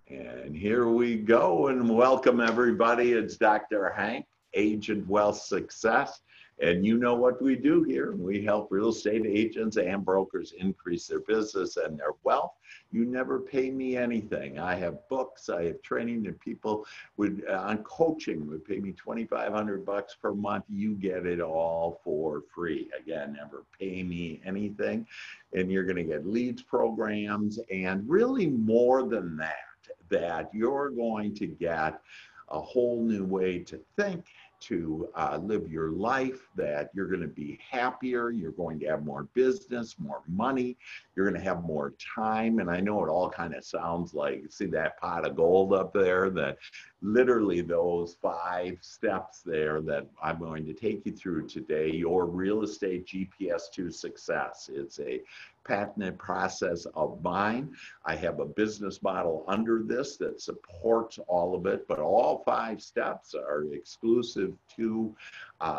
And here we go, and welcome everybody. It's Dr. Hank, Agent Wealth Success. And you know what we do here. We help real estate agents and brokers increase their business and their wealth. You never pay me anything. I have books, I have training, and people would on coaching would pay me 2,500 bucks per month. You get it all for free. Again, never pay me anything. And you're going to get leads programs and really more than that you're going to get a whole new way to think, to live your life, that you're going to be happier, you're going to have more business, more money, you're going to have more time. And I know it all kind of sounds like, see that pot of gold up there, that literally those 5 steps there that I'm going to take you through today, your real estate GPS to success. It's a patented process of mine. I have a business model under this that supports all of it, but all 5 steps are exclusive to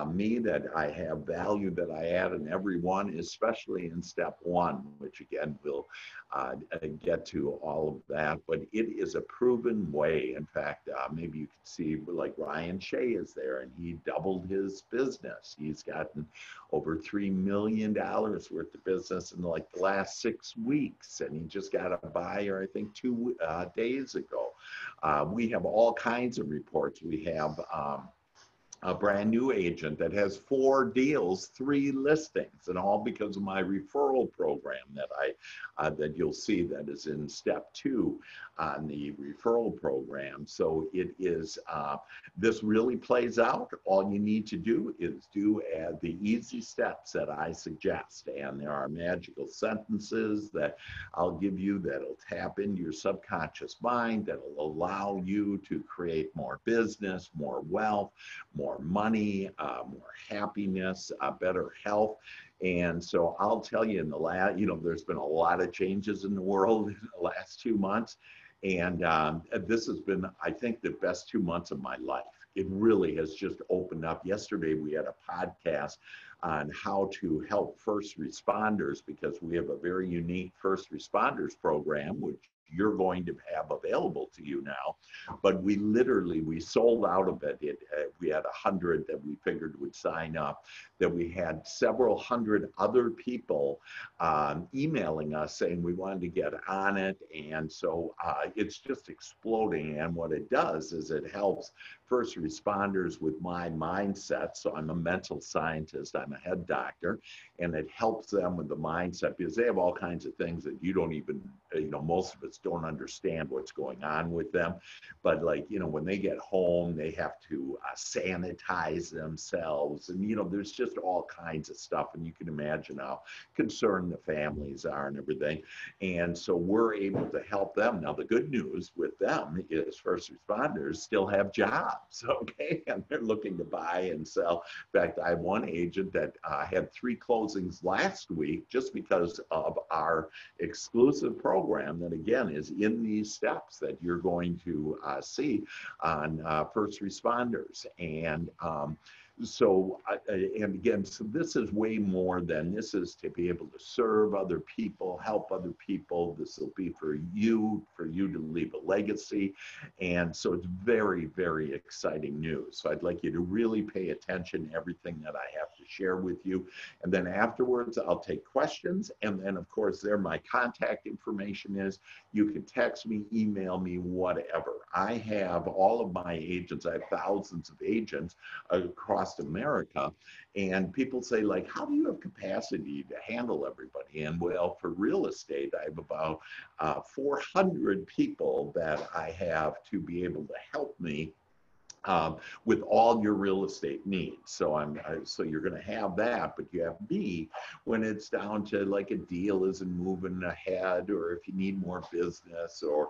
me, that I have value that I add in every one, especially in step 1, which again, we'll get to all of that, but it is a proven way. In fact, maybe you can see like Ryan Shea is there, and he doubled his business. He's gotten over $3 million worth of business in like the last 6 weeks. And he just got a buyer, I think, 2 days ago. We have all kinds of reports. We have a brand new agent that has 4 deals, 3 listings, and all because of my referral program that you'll see that is in step 2 on the referral program. So it is, this really plays out. All you need to do is do the easy steps that I suggest. And there are magical sentences that I'll give you that'll tap into your subconscious mind, that'll allow you to create more business, more wealth, more money, more happiness, better health. And so I'll tell you, in the last, there's been a lot of changes in the world in the last 2 months. And this has been, I think, the best 2 months of my life. It really has just opened up. Yesterday, we had a podcast on how to help first responders, because we have a very unique first responders program, which you're going to have available to you now. But we sold out of it. We had 100 that we figured would sign up, that we had several hundred other people emailing us saying we wanted to get on it. And so it's just exploding. And what it does is it helps first responders with my mindset. So I'm a mental scientist, I'm a head doctor, and it helps them with the mindset, because they have all kinds of things that you don't even, most of us don't understand what's going on with them. But like, when they get home, they have to sanitize themselves. And, there's just all kinds of stuff. And you can imagine how concerned the families are and everything. And so we're able to help them. Now, the good news with them is first responders still have jobs, okay? And they're looking to buy and sell. In fact, I have one agent that had 3 closings last week just because of our exclusive program that, again, is in these steps that you're going to see on first responders. And and again, so this is way more than this, is to be able to serve other people, help other people. This will be for you to leave a legacy. And so it's very, very exciting news. So I'd like you to really pay attention to everything that I have to share with you. And then afterwards, I'll take questions. And then, of course, there my contact information is. You can text me, email me, whatever. I have all of my agents. I have thousands of agents across America. And people say, like, how do you have capacity to handle everybody? And well, for real estate, I have about 400 people that I have to be able to help me with all your real estate needs. So you're going to have that, but you have me when it's down to like a deal isn't moving ahead, or if you need more business, or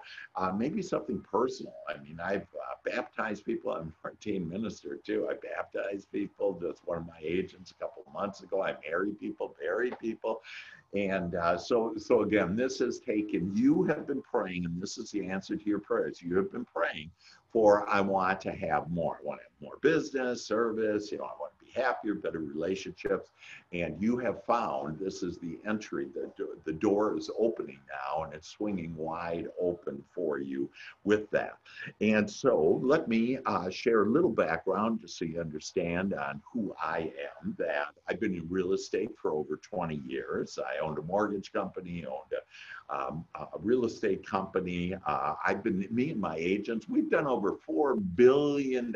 maybe something personal. I mean, I've baptized people. I'm an ordained minister too. I baptized people. Just one of my agents a couple of months ago. I marry people, bury people. And so again, this has taken, you have been praying, and this is the answer to your prayers. You have been praying for, I want to have more. I want to have more business, service, I want to be happier, better relationships. And you have found, this is the entry, the door is opening now, and it's swinging wide open for you. with that. And so let me share a little background just so you understand on who I am. That I've been in real estate for over 20 years. I owned a mortgage company, owned a real estate company. Me and my agents, we've done over $4 billion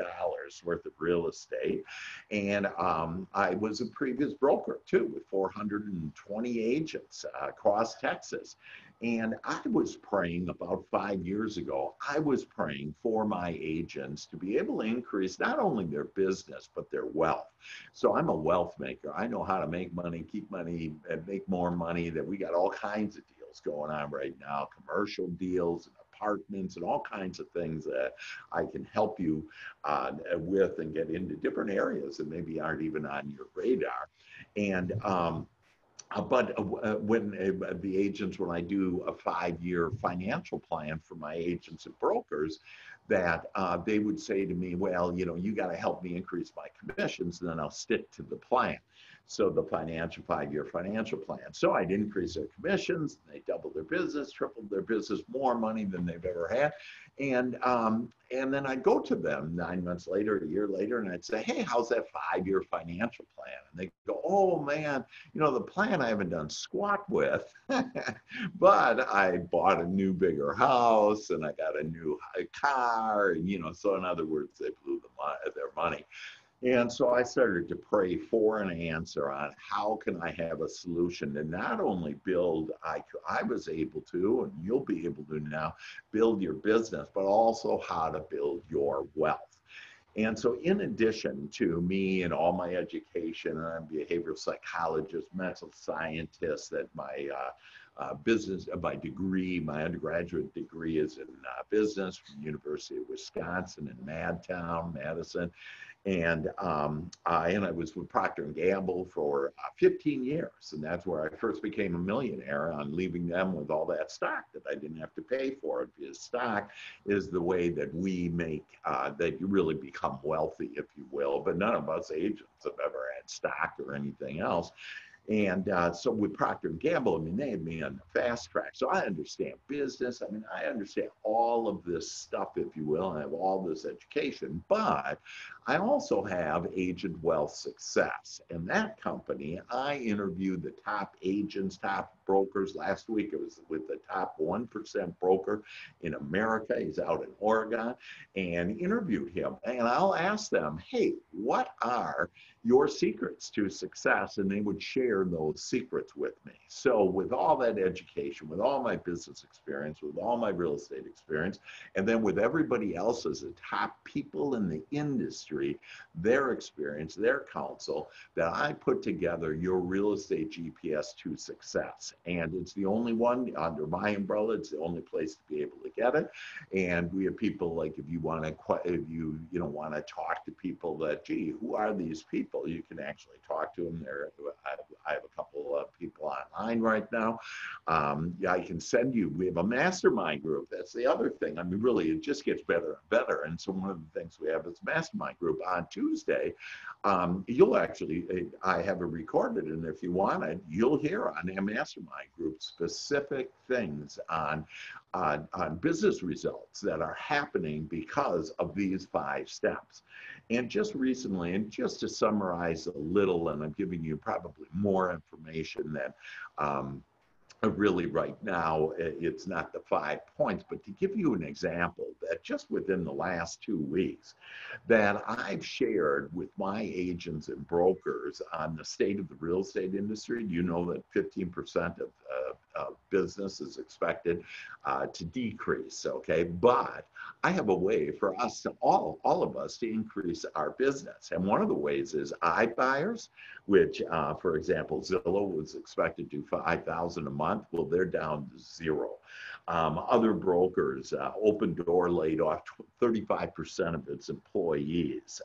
worth of real estate. And I was a previous broker too, with 420 agents across Texas. And I was praying about 5 years ago, I was praying for my agents to be able to increase not only their business, but their wealth. So I'm a wealth maker. I know how to make money, keep money, and make more money. That we got all kinds of deals going on right now, commercial deals and apartments and all kinds of things that I can help you with and get into different areas that maybe aren't even on your radar. And when the agents, when I do a 5-year financial plan for my agents and brokers, that they would say to me, well, you got to help me increase my commissions, and then I'll stick to the plan. So the 5-year financial plan. So I'd increase their commissions, they doubled their business, tripled their business, more money than they've ever had. And then I'd go to them 9 months later, a year later, and I'd say, hey, how's that 5-year financial plan? And they go, oh man, the plan I haven't done squat with, but I bought a new, bigger house and I got a new car. And, so in other words, they blew their money. And so I started to pray for an answer on how can I have a solution to not only build, I was able to, and you'll be able to now, build your business, but also how to build your wealth. And so in addition to me and all my education, and I'm a behavioral psychologist, mental scientist, that my my undergraduate degree is in business from the University of Wisconsin in Madison. And I was with Procter & Gamble for 15 years. And that's where I first became a millionaire, on leaving them with all that stock that I didn't have to pay for it. Because stock is the way that we make, that you really become wealthy, if you will. But none of us agents have ever had stock or anything else. And so with Procter & Gamble, they had me on the fast track. So I understand business. I understand all of this stuff, if you will. I have all this education, but I also have Agent Wealth Success. And that company, I interviewed the top agents, top brokers. Last week, it was with the top 1% broker in America. He's out in Oregon, and interviewed him. And I'll ask them, hey, what are your secrets to success? And they would share those secrets with me. So with all that education, with all my business experience, with all my real estate experience, and then with everybody else as the top people in the industry, their experience, their counsel, that I put together your Real Estate GPS to Success. And it's the only one under my umbrella. It's the only place to be able to get it. And we have people like, if you want to want to talk to people that, gee, who are these people? You can actually talk to them. I have a couple of people online right now. I can send you, we have a mastermind group. That's the other thing. Really, it just gets better and better. And so one of the things we have is a mastermind group on Tuesday. You'll actually, I have it recorded, and if you want it, you'll hear on that mastermind group specific things on business results that are happening because of these 5 steps. And just recently, and just to summarize a little, and I'm giving you probably more information than really right now, it's not the 5 points, but to give you an example, that just within the last 2 weeks, that I've shared with my agents and brokers on the state of the real estate industry. You know that 15% of business is expected to decrease, okay? But I have a way for us to, all of us, to increase our business. And one of the ways is iBuyers, which, for example, Zillow was expected to do 5,000 a month. Well, they're down to 0. Other brokers, Opendoor laid off 35% of its employees.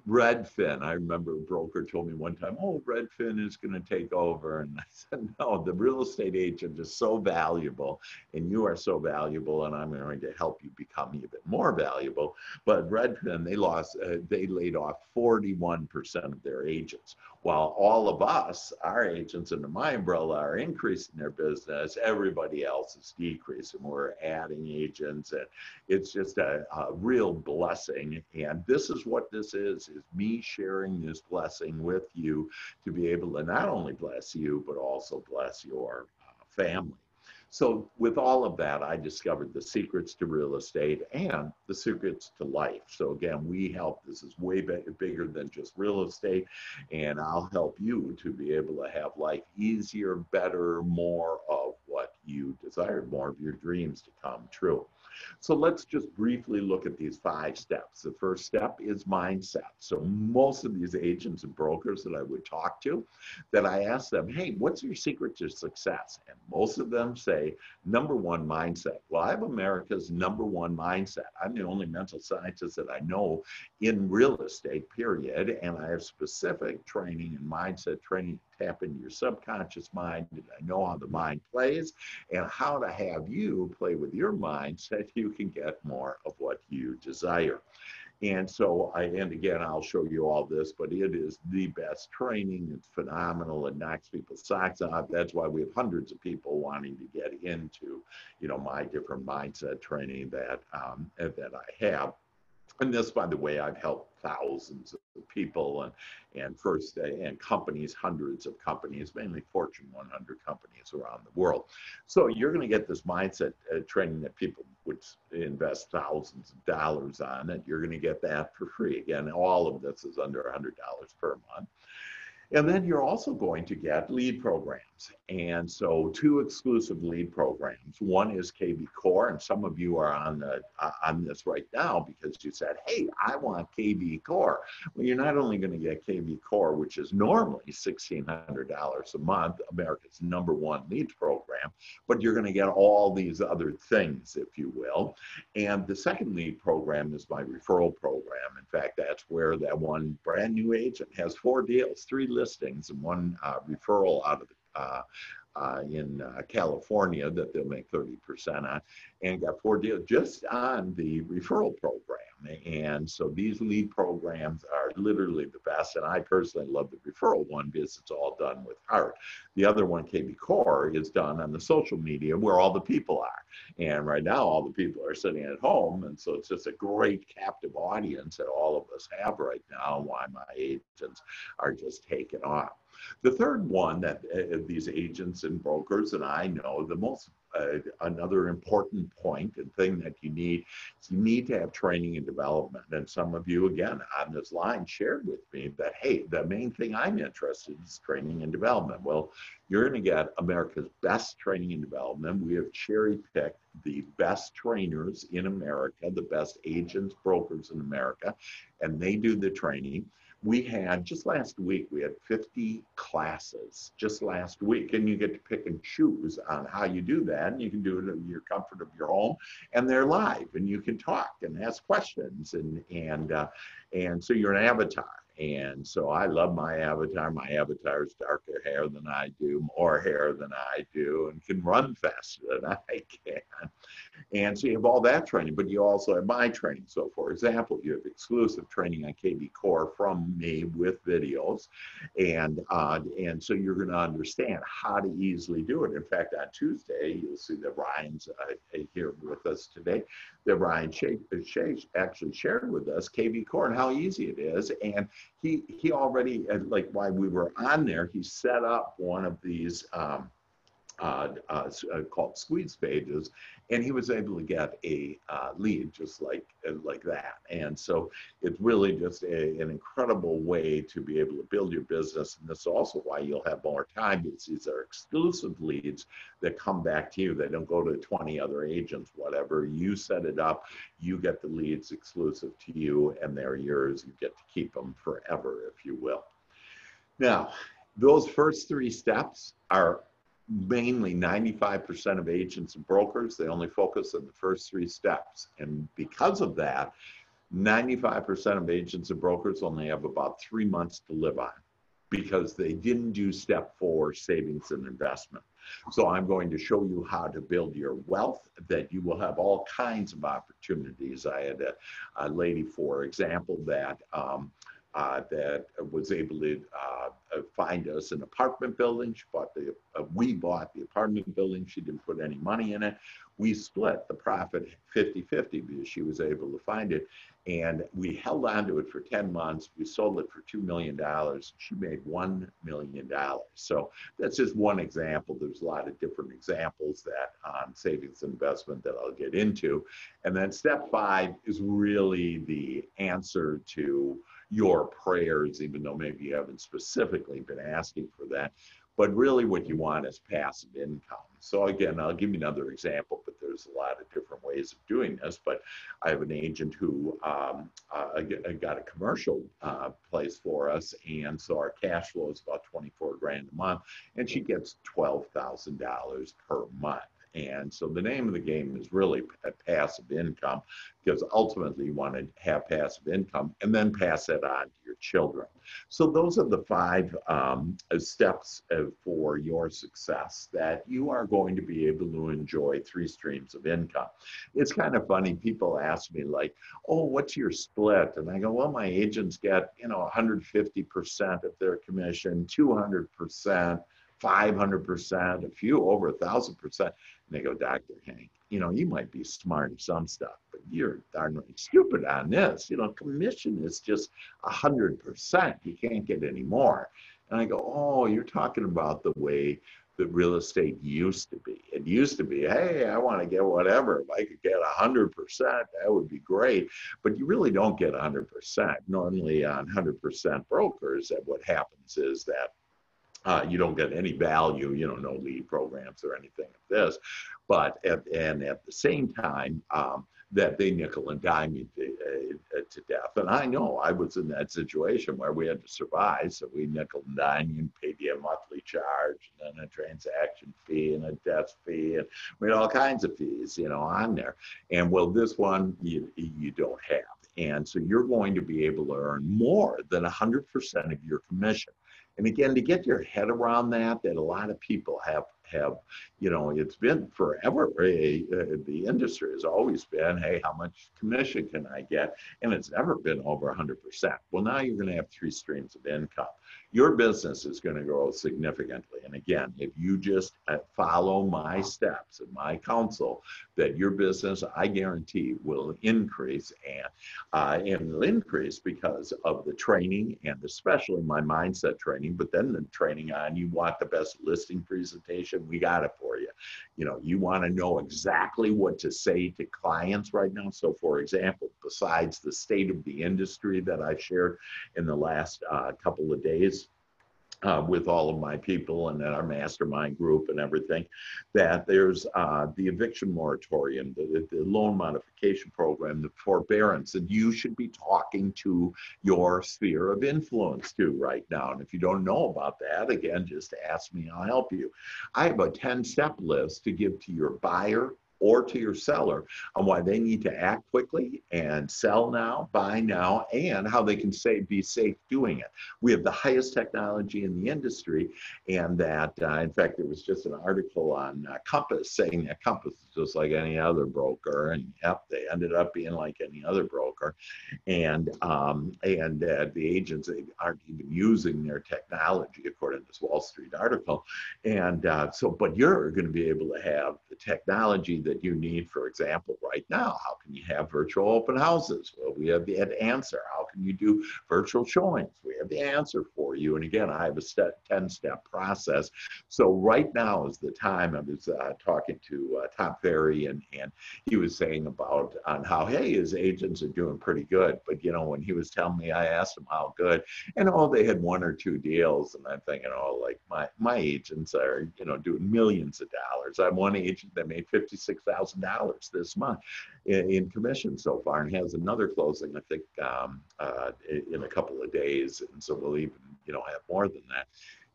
Redfin, I remember a broker told me one time, oh, Redfin is going to take over. And I said, no, the real estate agent is so valuable, and you are so valuable, and I'm going to help you become even more valuable. But Redfin, they laid off 41% of their agents. while all of us, our agents under my umbrella, are increasing their business, everybody else is decreasing. We're adding agents, and it's just a real blessing. And this is what this is me sharing this blessing with you to be able to not only bless you, but also bless your family. So with all of that, I discovered the secrets to real estate and the secrets to life. So again, we help, this is way bigger than just real estate, and I'll help you to be able to have life easier, better, more of what you desire, more of your dreams to come true. So let's just briefly look at these 5 steps. The first step is mindset. So most of these agents and brokers that I would talk to, that I ask them, hey, what's your secret to success? And most of them say, number one, mindset. Well, I have America's number one mindset. I'm the only mental scientist that I know in real estate, period. And I have specific training and mindset training to tap into your subconscious mind. And I know how the mind plays and how to have you play with your mind so that you can get more of what you desire. And so, and again, I'll show you all this, but it is the best training. It's phenomenal. It knocks people's socks off. That's why we have hundreds of people wanting to get into, my different mindset training that I have. And this, by the way, I've helped thousands of people and companies, hundreds of companies, mainly Fortune 100 companies around the world. So you're going to get this mindset training that people would invest thousands of dollars on, and you're going to get that for free. Again, all of this is under $100 per month. And then you're also going to get lead programs. And so 2 exclusive lead programs. One is KB Core, and some of you are on this right now because you said, hey, I want KB Core. Well, you're not only going to get KB Core, which is normally $1,600 a month, America's number 1 lead program, but you're going to get all these other things, if you will. And the second lead program is my referral program. In fact, that's where that one brand new agent has 4 deals, 3 listings, and 1 referral out of in California that they'll make 30% on, and got 4 deals just on the referral program. And so these lead programs are literally the best. And I personally love the referral one because it's all done with heart. The other one, KB Core, is done on the social media where all the people are. And right now, all the people are sitting at home. And so it's just a great captive audience that all of us have right now, why my agents are just taking off. The third one that these agents and brokers and I know, the most another important point and thing that you need to have training and development. And some of you, again, on this line shared with me that, hey, the main thing I'm interested in is training and development. Well, you're going to get America's best training and development. We have cherry-picked the best trainers in America, the best agents, brokers in America, and they do the training. We had, just last week, we had 50 classes just last week, and you get to pick and choose on how you do that, and you can do it in your comfort of your home, and they're live, and you can talk and ask questions, and so you're an avatar. And so I love my avatar. My avatar is darker hair than I do, more hair than I do, and can run faster than I can. And so you have all that training, but you also have my training. So for example, you have exclusive training on KB Core from me with videos. And so you're going to understand how to easily do it. In fact, on Tuesday, you'll see that Ryan's here with us today, that Ryan actually shared with us KB Core and how easy it is. And he already, like while we were on there, he set up one of these called squeeze pages, and he was able to get a lead just like that. And so it's really just an incredible way to be able to build your business. And that's also why you'll have more time, because these are exclusive leads that come back to you. They don't go to 20 other agents, whatever. You set it up, you get the leads exclusive to you, and they're yours. You get to keep them forever, if you will. Now, those first 3 steps are mainly 95% of agents and brokers. They only focus on the first 3 steps. And because of that, 95% of agents and brokers only have about 3 months to live on because they didn't do step 4, savings and investment. So I'm going to show you how to build your wealth, that you will have all kinds of opportunities. I had a lady, for example, that that was able to find us an apartment building. We bought the apartment building. She didn't put any money in it. We split the profit 50-50 because she was able to find it. And we held on to it for 10 months. We sold it for $2 million. She made $1 million. So that's just one example. There's a lot of different examples that on savings and investment that I'll get into. And then step 5 is really the answer to your prayers, even though maybe you haven't specifically been asking for that. But really what you want is passive income. So again, I'll give you another example, but there's a lot of different ways of doing this. But I have an agent who got a commercial place for us. And so our cash flow is about 24 grand a month, and she gets $12,000 per month. And so the name of the game is really passive income, because ultimately you want to have passive income and then pass it on to your children. So those are the 5 steps for your success that you are going to be able to enjoy 3 streams of income. It's kind of funny. People ask me like, oh, what's your split? And I go, well, my agents get, 150% of their commission, 200%. 500%, a few over 1,000%. And they go, Dr. Hank, you might be smart at some stuff, but you're darn stupid on this. Commission is just 100%. You can't get any more. And I go, oh, you're talking about the way that real estate used to be. It used to be, hey, I want to get whatever. If I could get 100%, that would be great. But you really don't get 100%. Normally on 100% brokers, that what happens is that you don't get any value, no lead programs or anything of this, but at the same time, that they nickel and dime you to death. And I know I was in that situation where we had to survive, so we nickel and dime you and paid you a monthly charge, and then a transaction fee and a desk fee, and we had all kinds of fees, on there. And well, this one you don't have. And so you're going to be able to earn more than 100% of your commission. And again, to get your head around that a lot of people have, it's been forever. The industry has always been, hey, how much commission can I get? And it's never been over 100%. Well, now you're going to have 3 streams of income. Your business is going to grow significantly. And again, if you just follow my steps and my counsel, that your business, I guarantee, will increase, and it'll increase because of the training, and especially my mindset training, but then the training on, you want the best listing presentation, we got it for you. You want to know exactly what to say to clients right now. So for example, besides the state of the industry that I shared in the last couple of days, with all of my people and our mastermind group and everything, that there's the eviction moratorium, the loan modification program, the forbearance, and you should be talking to your sphere of influence too right now. And if you don't know about that, again, just ask me, I'll help you. I have a 10-step list to give to your buyer or to your seller on why they need to act quickly and sell now, buy now, and how they can be safe doing it. We have the highest technology in the industry, and that, in fact, there was just an article on Compass saying that Compass is just like any other broker, and yep, they ended up being like any other broker, and the agents, they aren't even using their technology, according to this Wall Street article, and but you're going to be able to have the technology that you need. For example, right now, how can you have virtual open houses? Well, we have the answer. How can you do virtual showings? We have the answer for you. And again, I have a 10-step process. So right now is the time. I was talking to Tom Ferry, and he was saying about on how, hey, his agents are doing pretty good. But when he was telling me, I asked him how good, and they had 1 or 2 deals, and I'm thinking, like my agents are doing millions of dollars. I have one agent that made $56,000 this month in commission so far, and has another closing, I think, in a couple of days. And so we'll even, have more than that.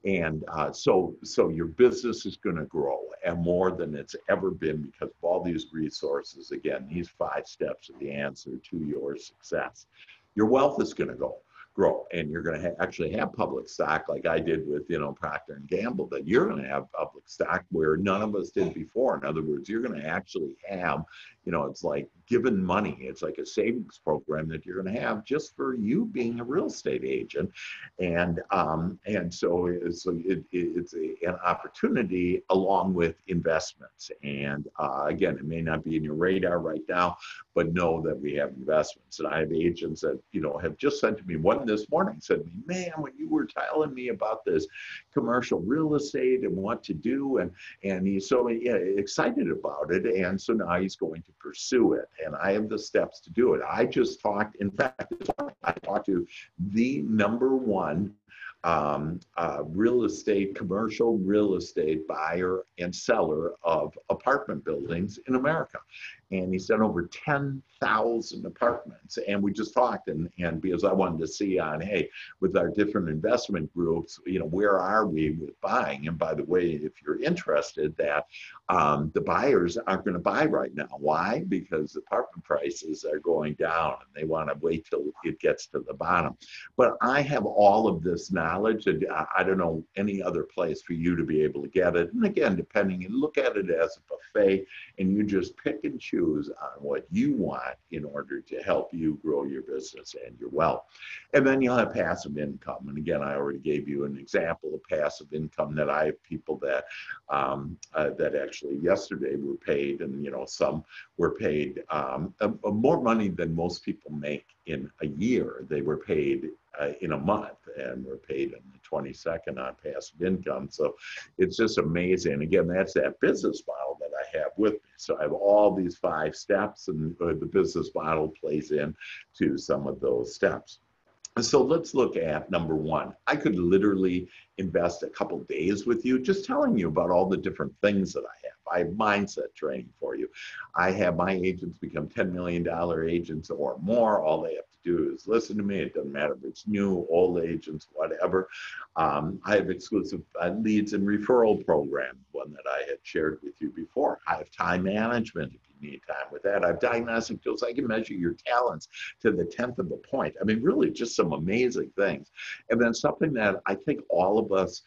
And so your business is going to grow, and more than it's ever been, because of all these resources. Again, these 5 steps are the answer to your success. Your wealth is going to grow, and you're going to actually have public stock, like I did with Procter and Gamble, that you're going to have public stock where none of us did before. In other words, you're going to actually have it's like giving money. It's like a savings program that you're going to have just for you being a real estate agent. And so it's an opportunity along with investments. And again, it may not be in your radar right now, but know that we have investments. And I have agents that, have just said to me, one this morning said to me, man, when you were telling me about this commercial real estate and what to do, and he's so excited about it. And so now he's going to pursue it. And I have the steps to do it. I just talked, in fact, I talked to the number one commercial real estate buyer and seller of apartment buildings in America. And he said over 10,000 apartments. And we just talked, and because I wanted to see on, hey, with our different investment groups, where are we with buying? And by the way, if you're interested, that the buyers aren't going to buy right now. Why? Because apartment prices are going down, and they want to wait till it gets to the bottom. But I have all of this knowledge, and I don't know any other place for you to be able to get it. And again, depending, and look at it as a buffet, and you just pick and choose on what you want in order to help you grow your business and your wealth. And then you'll have passive income. And again, I already gave you an example of passive income that I have people that that actually yesterday were paid, and some were paid more money than most people make in a year. They were paid in a month, and were paid on the 22nd on passive income. So it's just amazing. Again, that's that business model that I have with me. So I have all these 5 steps, and the business model plays into some of those steps. So let's look at number 1. I could literally invest a couple days with you just telling you about all the different things that I have. I have mindset training for you. I have my agents become $10 million agents or more. All they have to do is listen to me. It doesn't matter if it's new, old agents, whatever. I have exclusive leads and referral program, one that I had shared with you before. I have time management if you need time with that. I have diagnostic tools. I can measure your talents to the 10th of a point. I mean, really just some amazing things. And then something that I think all of us,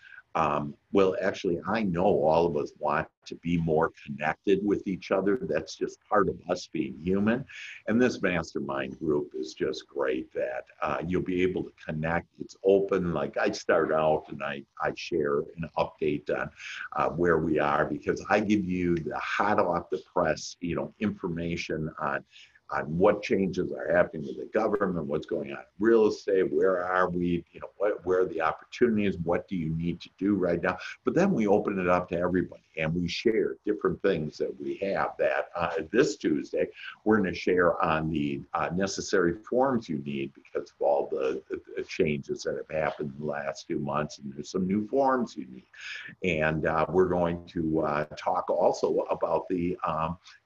well, actually, I know all of us want to be more connected with each other. That's just part of us being human. And this mastermind group is just great that you'll be able to connect. It's open. Like I start out and I share an update on where we are, because I give you the hot off the press, information on what changes are happening with the government, what's going on in real estate, where are we, where are the opportunities, what do you need to do right now? But then we open it up to everybody, and we share different things that we have that this Tuesday, we're going to share on the necessary forms you need because of all the changes that have happened in the last few months, and there's some new forms you need. And we're going to talk also about the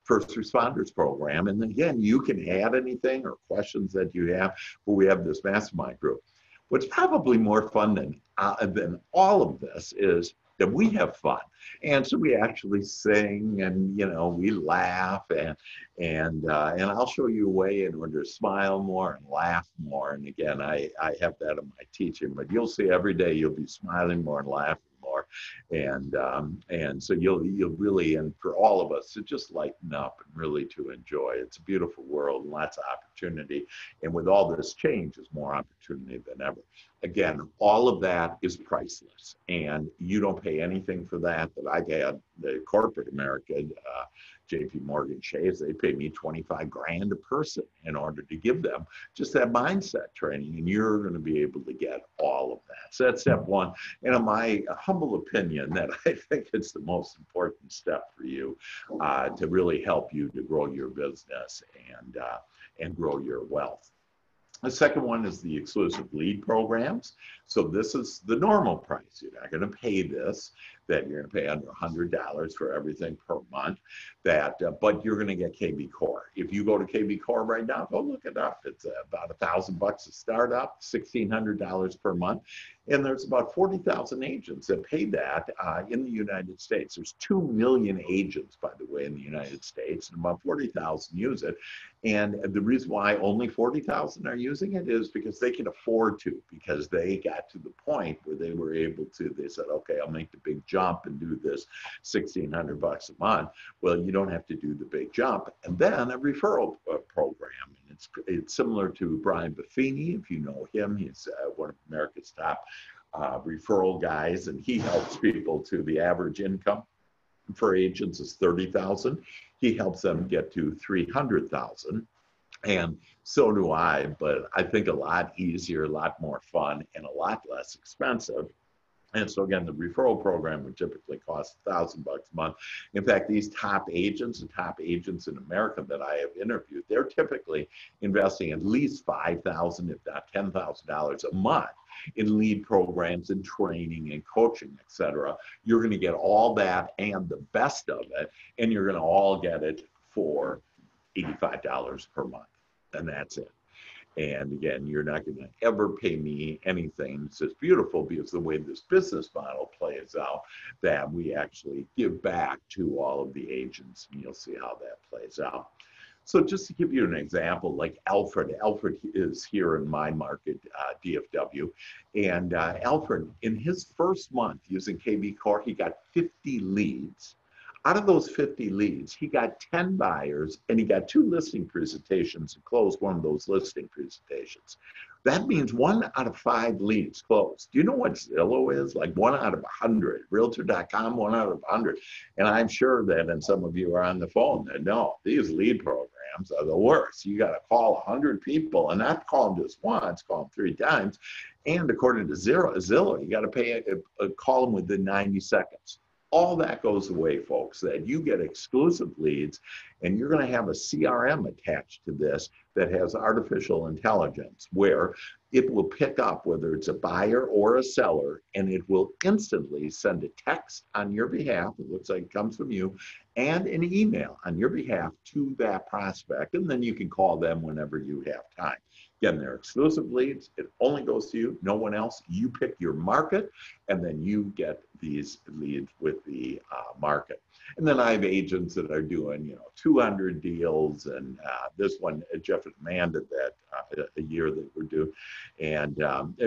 First Responders Program. And again, you can add anything or questions that you have, but we have this mastermind group. What's probably more fun than all of this is that we have fun. And so we actually sing, and we laugh, and I'll show you a way in order to smile more and laugh more. And again, I have that in my teaching, but you'll see every day you'll be smiling more and laughing more. And so you'll really, and for all of us, to just lighten up and really to enjoy. It's a beautiful world and lots of opportunity. And with all this change, there's more opportunity than ever. Again, all of that is priceless, and you don't pay anything for that. That I've had the corporate America, JP Morgan Chase, they pay me 25 grand a person in order to give them just that mindset training, and you're going to be able to get all of that. So that's step 1. And in my humble opinion, that I think it's the most important step for you to really help you to grow your business and grow your wealth. The second one is the exclusive lead programs. So this is the normal price. You're not going to pay this, that you're going to pay under $100 for everything per month, but you're going to get KB Core. If you go to KB Core right now, go look it up. It's about $1,000 to start up, $1,600 per month. And there's about 40,000 agents that pay that in the United States. There's 2 million agents, by the way, in the United States, and about 40,000 use it. And the reason why only 40,000 are using it is because they can afford to, because they got to the point where they were able to, they said, okay, I'll make the big jump jump and do this $1,600 a month. Well, you don't have to do the big jump. And then a referral program. And it's similar to Brian Buffini, if you know him. He's one of America's top referral guys, and he helps people to the average income for agents is $30,000. He helps them get to $300,000. And so do I, but I think a lot easier, a lot more fun, and a lot less expensive. And so again, the referral program would typically cost $1,000 a month. In fact, these top agents, the top agents in America that I have interviewed, they're typically investing at least $5,000, if not $10,000 a month in lead programs and training and coaching, et cetera. You're going to get all that and the best of it, and you're going to all get it for $85 per month, and that's it. And again, you're not going to ever pay me anything. It's just beautiful because the way this business model plays out, that we actually give back to all of the agents, and you'll see how that plays out. So just to give you an example, like Alfred is here in my market, DFW, and Alfred, in his first month using KB Core, he got 50 leads. Out of those 50 leads, he got 10 buyers, and he got 2 listing presentations and closed one of those listing presentations. That means 1 out of 5 leads closed. Do you know what Zillow is? Like 1 out of 100. Realtor.com, 1 out of 100. And I'm sure that, and some of you are on the phone that know, these lead programs are the worst. You got to call 100 people, and not call them just once, call them 3 times. And according to Zillow, you got to call them within 90 seconds. All that goes away, folks, that you get exclusive leads, and you're going to have a CRM attached to this that has artificial intelligence, where it will pick up whether it's a buyer or a seller, and it will instantly send a text on your behalf, it looks like it comes from you, and an email on your behalf to that prospect, and then you can call them whenever you have time. Again, they're exclusive leads. It only goes to you, no one else. You pick your market, and then you get these leads with the market. And then I have agents that are doing, 200 deals, and this one, Jeff and Amanda, that a year that we're doing, and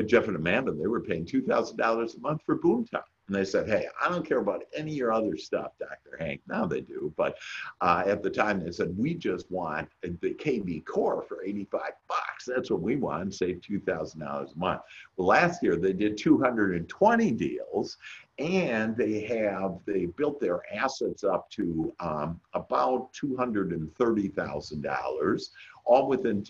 Jeff and Amanda, they were paying $2,000 a month for Boomtown. And they said, hey, I don't care about any of your other stuff, Dr. Hank. Now they do. But at the time, they said, we just want the KB Core for $85. That's what we want, save $2,000 a month. Well, last year, they did 220 deals, and they built their assets up to about $230,000, all within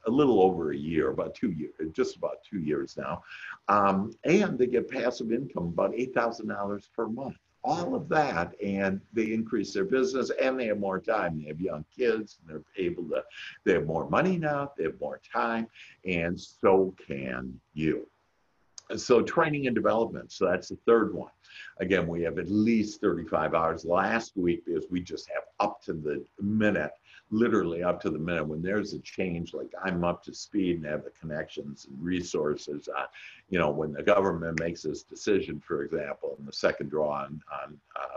a little over a year, about 2 years, just about 2 years now. And they get passive income, about $8,000 per month. All of that, and they increase their business, and they have more time. They have young kids, and they have more money now, they have more time, and so can you. So training and development, so that's the third one. Again, we have at least 35 hours last week because we just have up to the minute, literally up to the minute. When there's a change, like I'm up to speed and have the connections and resources. When the government makes this decision, for example, in the second draw on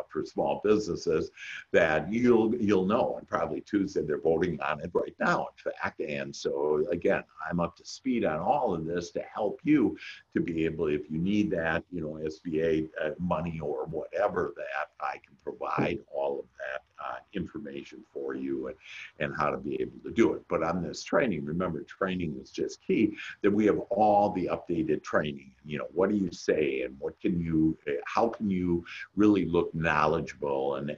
for small businesses, that you'll know, and probably Tuesday they're voting on it right now, in fact. And so again, I'm up to speed on all of this to help you to be able, if you need that, SBA money or whatever, that I can provide all of that information for you and how to be able to do it. But on this training, remember, training is just key, that we have all the updated training. What do you say, and how can you really look knowledgeable and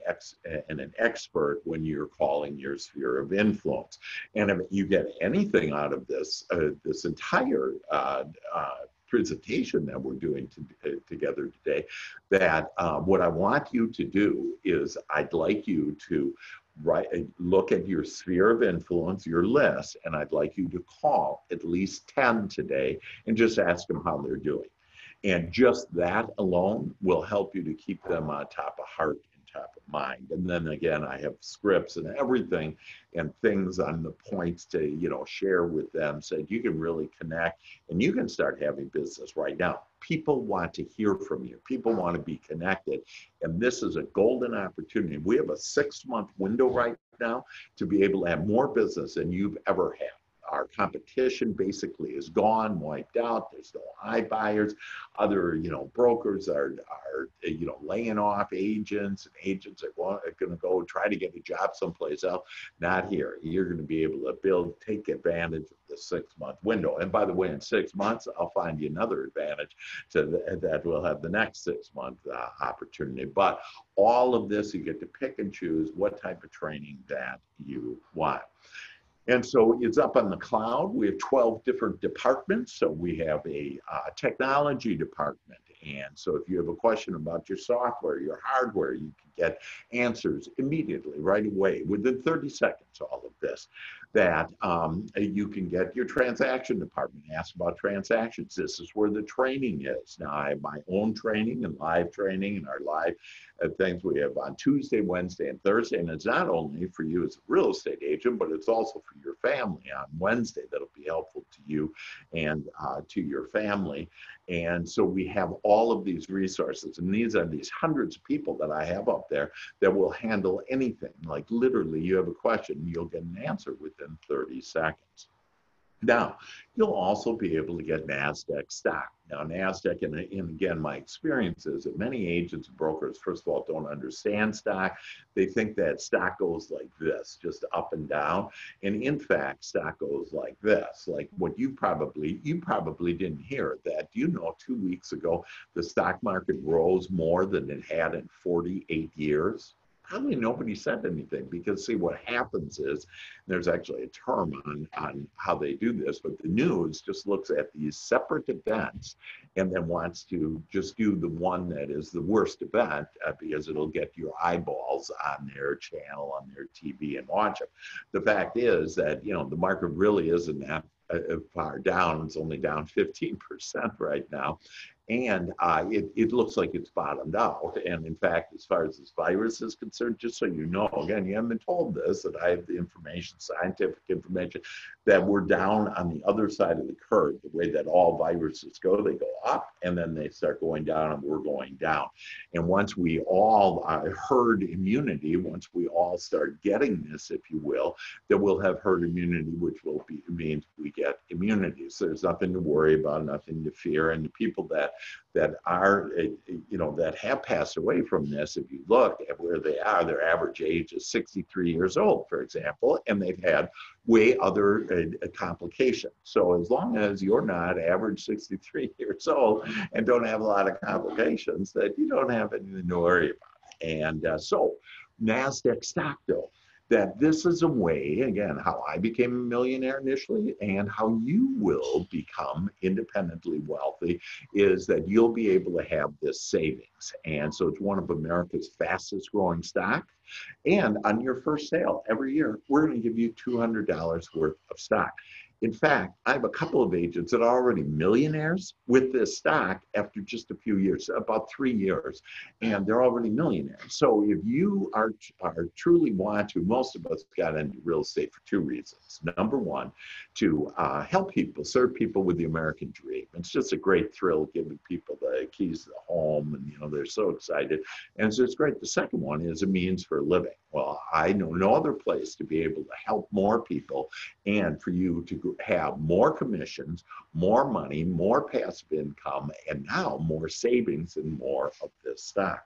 an expert when you're calling your sphere of influence? And if you get anything out of this entire presentation that we're doing together today, that what I want you to do is I'd like you to look at your sphere of influence, your list, and I'd like you to call at least 10 today and just ask them how they're doing. And just that alone will help you to keep them on top of heart and top of mind. And then again, I have scripts and everything and things on the points to, share with them, so you can really connect and you can start having business right now. People want to hear from you. People want to be connected. And this is a golden opportunity. We have a 6-month window right now to be able to have more business than you've ever had. our competition basically is gone, wiped out. There's no iBuyers. Other, brokers are laying off agents, and agents are going to go try to get a job someplace else. Not here. You're going to be able to take advantage of the 6-month window. And by the way, in 6 months, I'll find you another advantage that will have the next 6-month opportunity. But all of this, you get to pick and choose what type of training that you want. And so it's up on the cloud. We have 12 different departments. So we have a technology department. And so if you have a question about your software, your hardware, you can get answers immediately, right away, within 30 seconds, all of this. That you can get your transaction department, ask about transactions. This is where the training is. Now, I have my own training and live training, and our live things we have on Tuesday, Wednesday, and Thursday. And it's not only for you as a real estate agent, but it's also for your family on Wednesday. That'll be helpful to you and to your family. And so we have all of these resources, and these are these hundreds of people that I have up there that will handle anything. Like literally, you have a question, you'll get an answer within 30 seconds. Now, you'll also be able to get NASDAQ stock. Now, NASDAQ, and again, my experience is that many agents and brokers, first of all, don't understand stock. They think that stock goes like this, just up and down. And in fact, stock goes like this, like what you probably didn't hear that. Do you know 2 weeks ago, the stock market rose more than it had in 48 years? Probably nobody said anything, because see, what happens is there's actually a term on how they do this, but the news just looks at these separate events and then wants to just do the one that is the worst event because it'll get your eyeballs on their channel, on their TV, and watch them. The fact is that, the market really isn't that far down. It's only down 15% right now. And it looks like it's bottomed out. And in fact, as far as this virus is concerned, just so you know, again, you haven't been told this, that I have the information, scientific information, that we're down on the other side of the curve. The way that all viruses go, they go up and then they start going down, and we're going down. And once we all herd immunity, once we all start getting this, if you will, then we'll have herd immunity, which will means we get immunity. So there's nothing to worry about, nothing to fear. And the people that are, that have passed away from this, if you look at where they are, their average age is 63 years old, for example, and they've had way other complications. So as long as you're not average 63 years old and don't have a lot of complications, that you don't have anything to worry about. And so NASDAQ stock, though, that this is a way, again, how I became a millionaire initially and how you will become independently wealthy, is that you'll be able to have this savings. And so it's one of America's fastest growing stocks. And on your first sale every year, we're going to give you $200 worth of stock. In fact, I have a couple of agents that are already millionaires with this stock after just a few years, about 3 years, and they're already millionaires. So if you are truly want to, most of us got into real estate for 2 reasons. Number one, to help people, serve people with the American dream. It's just a great thrill giving people the keys to the home, and they're so excited. And so it's great. The second one is a means for living. Well, I know no other place to be able to help more people and for you to have more commissions, more money, more passive income, and now more savings and more of this stock.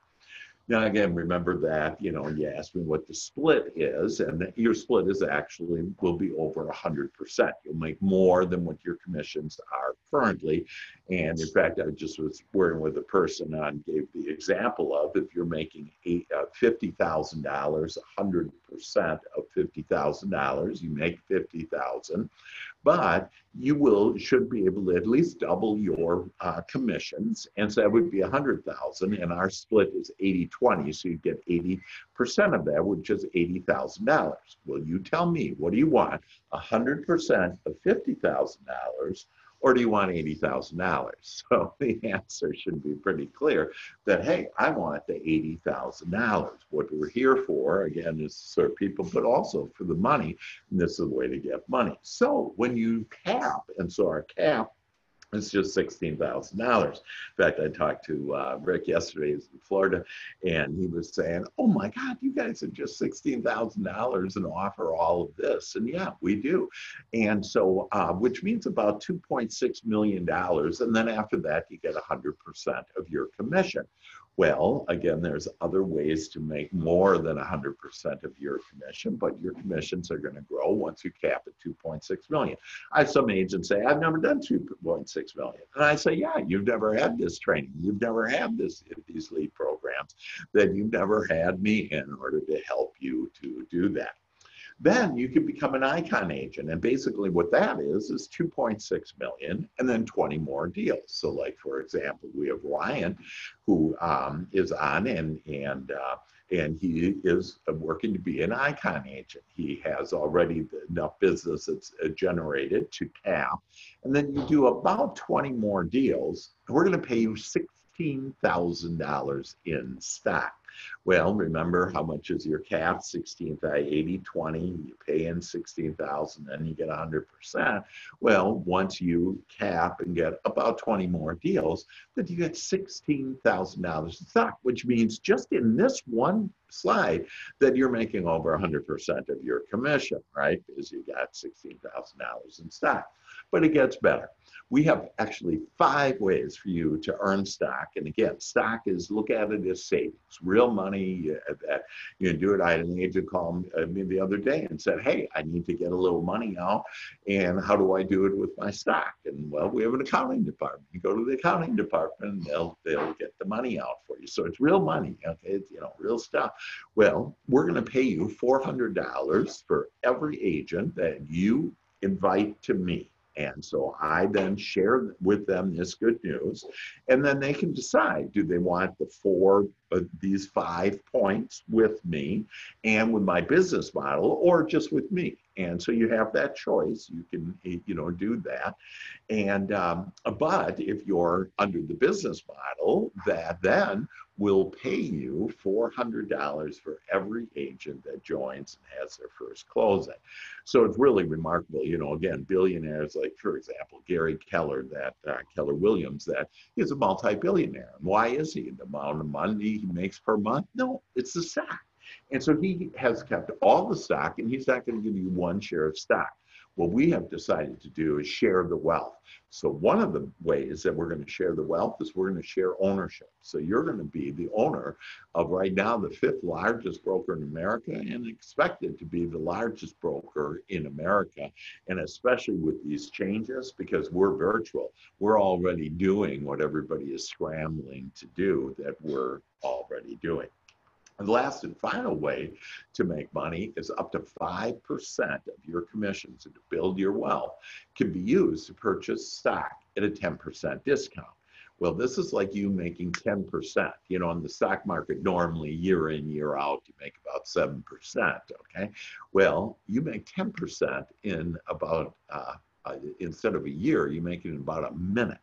Now, again, remember that, you asked me what the split is, and your split is actually will be over 100%. You'll make more than what your commissions are currently. And in fact, I just was working with a person and gave the example of if you're making $50,000, 100% of $50,000, you make $50,000. But you should be able to at least double your commissions. And so that would be 100,000, and our split is 80-20. So you get 80% of that, which is $80,000. Well, you tell me, what do you want? 100% of $50,000, or do you want $80,000? So the answer should be pretty clear that, hey, I want the $80,000. What we're here for, again, is to serve people, but also for the money. And this is a way to get money. So when you cap, and so our cap It's just $16,000. In fact, I talked to Rick yesterday. He's in Florida, and he was saying, "Oh my God, you guys are just $16,000 and offer all of this." And yeah, we do. And so, which means about $2.6 million. And then after that, you get 100% of your commission. Well, again, there's other ways to make more than 100% of your commission, but your commissions are going to grow once you cap at 2.6 million. I have some agents say, I've never done 2.6 million. And I say, yeah, you've never had this training. You've never had these lead programs, that you've never had me in order to help you to do that. Then you can become an icon agent. And basically what that is 2.6 million and then 20 more deals. So like, for example, we have Ryan who is on and he is working to be an icon agent. He has already enough business that's generated to cap. And then you do about 20 more deals. And we're going to pay you $16,000 in stock. Well, remember how much is your cap? 16, 80, 20, you pay in 16,000 and you get 100%. Well, once you cap and get about 20 more deals, then you get $16,000 in stock, which means just in this one slide that you're making over 100% of your commission, right? Because you got $16,000 in stock. But it gets better. We have actually 5 ways for you to earn stock. And again, stock is, look at it as savings, real money that you can do it. I had an agent call me the other day and said, hey, I need to get a little money out. And how do I do it with my stock? And well, we have an accounting department. You go to the accounting department and they'll get the money out for you. So it's real money, okay? It's, real stuff. Well, we're going to pay you $400 for every agent that you invite to me. And so I then share with them this good news, and then they can decide, do they want these 5 points with me and with my business model, or just with me? And so you have that choice. You can, do that. And, but if you're under the business model, that then will pay you $400 for every agent that joins and has their first closing. So it's really remarkable. Again, billionaires like, for example, Gary Keller, Keller Williams, that he's a multi-billionaire. And why is he? The amount of money he makes per month? No, it's the stock. And so he has kept all the stock, and he's not going to give you 1 share of stock. What we have decided to do is share the wealth. So one of the ways that we're going to share the wealth is we're going to share ownership. So you're going to be the owner of, right now, the 5th largest broker in America, and expected to be the largest broker in America. And especially with these changes, because we're virtual, we're already doing what everybody is scrambling to do, that we're already doing. The last and final way to make money is up to 5% of your commissions, and to build your wealth can be used to purchase stock at a 10% discount. Well, this is like you making 10%. In the stock market, normally year in, year out, you make about 7%, okay? Well, you make 10% in about, instead of a year, you make it in about a minute.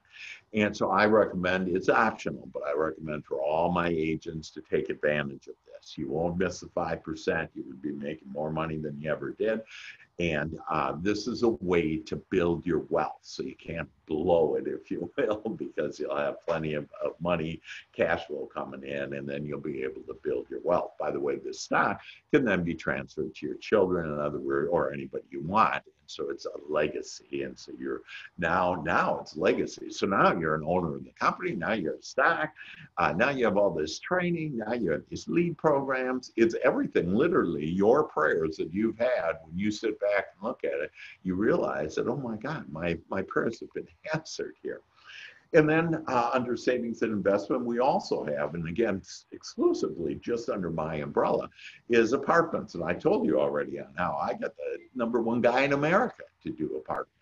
And so I recommend, it's optional, but I recommend for all my agents to take advantage of this. You won't miss the 5%. You would be making more money than you ever did. And this is a way to build your wealth. So you can't blow it, if you will, because you'll have plenty of money, cash flow coming in, and then you'll be able to build your wealth. By the way, this stock can then be transferred to your children, in other words, or anybody you want. And so it's a legacy. And so you're now it's legacy. So now you're an owner of the company. Now you're a stock. Now you have all this training. Now you have these lead programs. It's everything, literally, your prayers that you've had. When you sit back and look at it, you realize that, oh my God, my prayers have been answered here. And then under savings and investment, we also have, and again, exclusively just under my umbrella, is apartments. And I told you already on how I got the #1 guy in America to do apartments.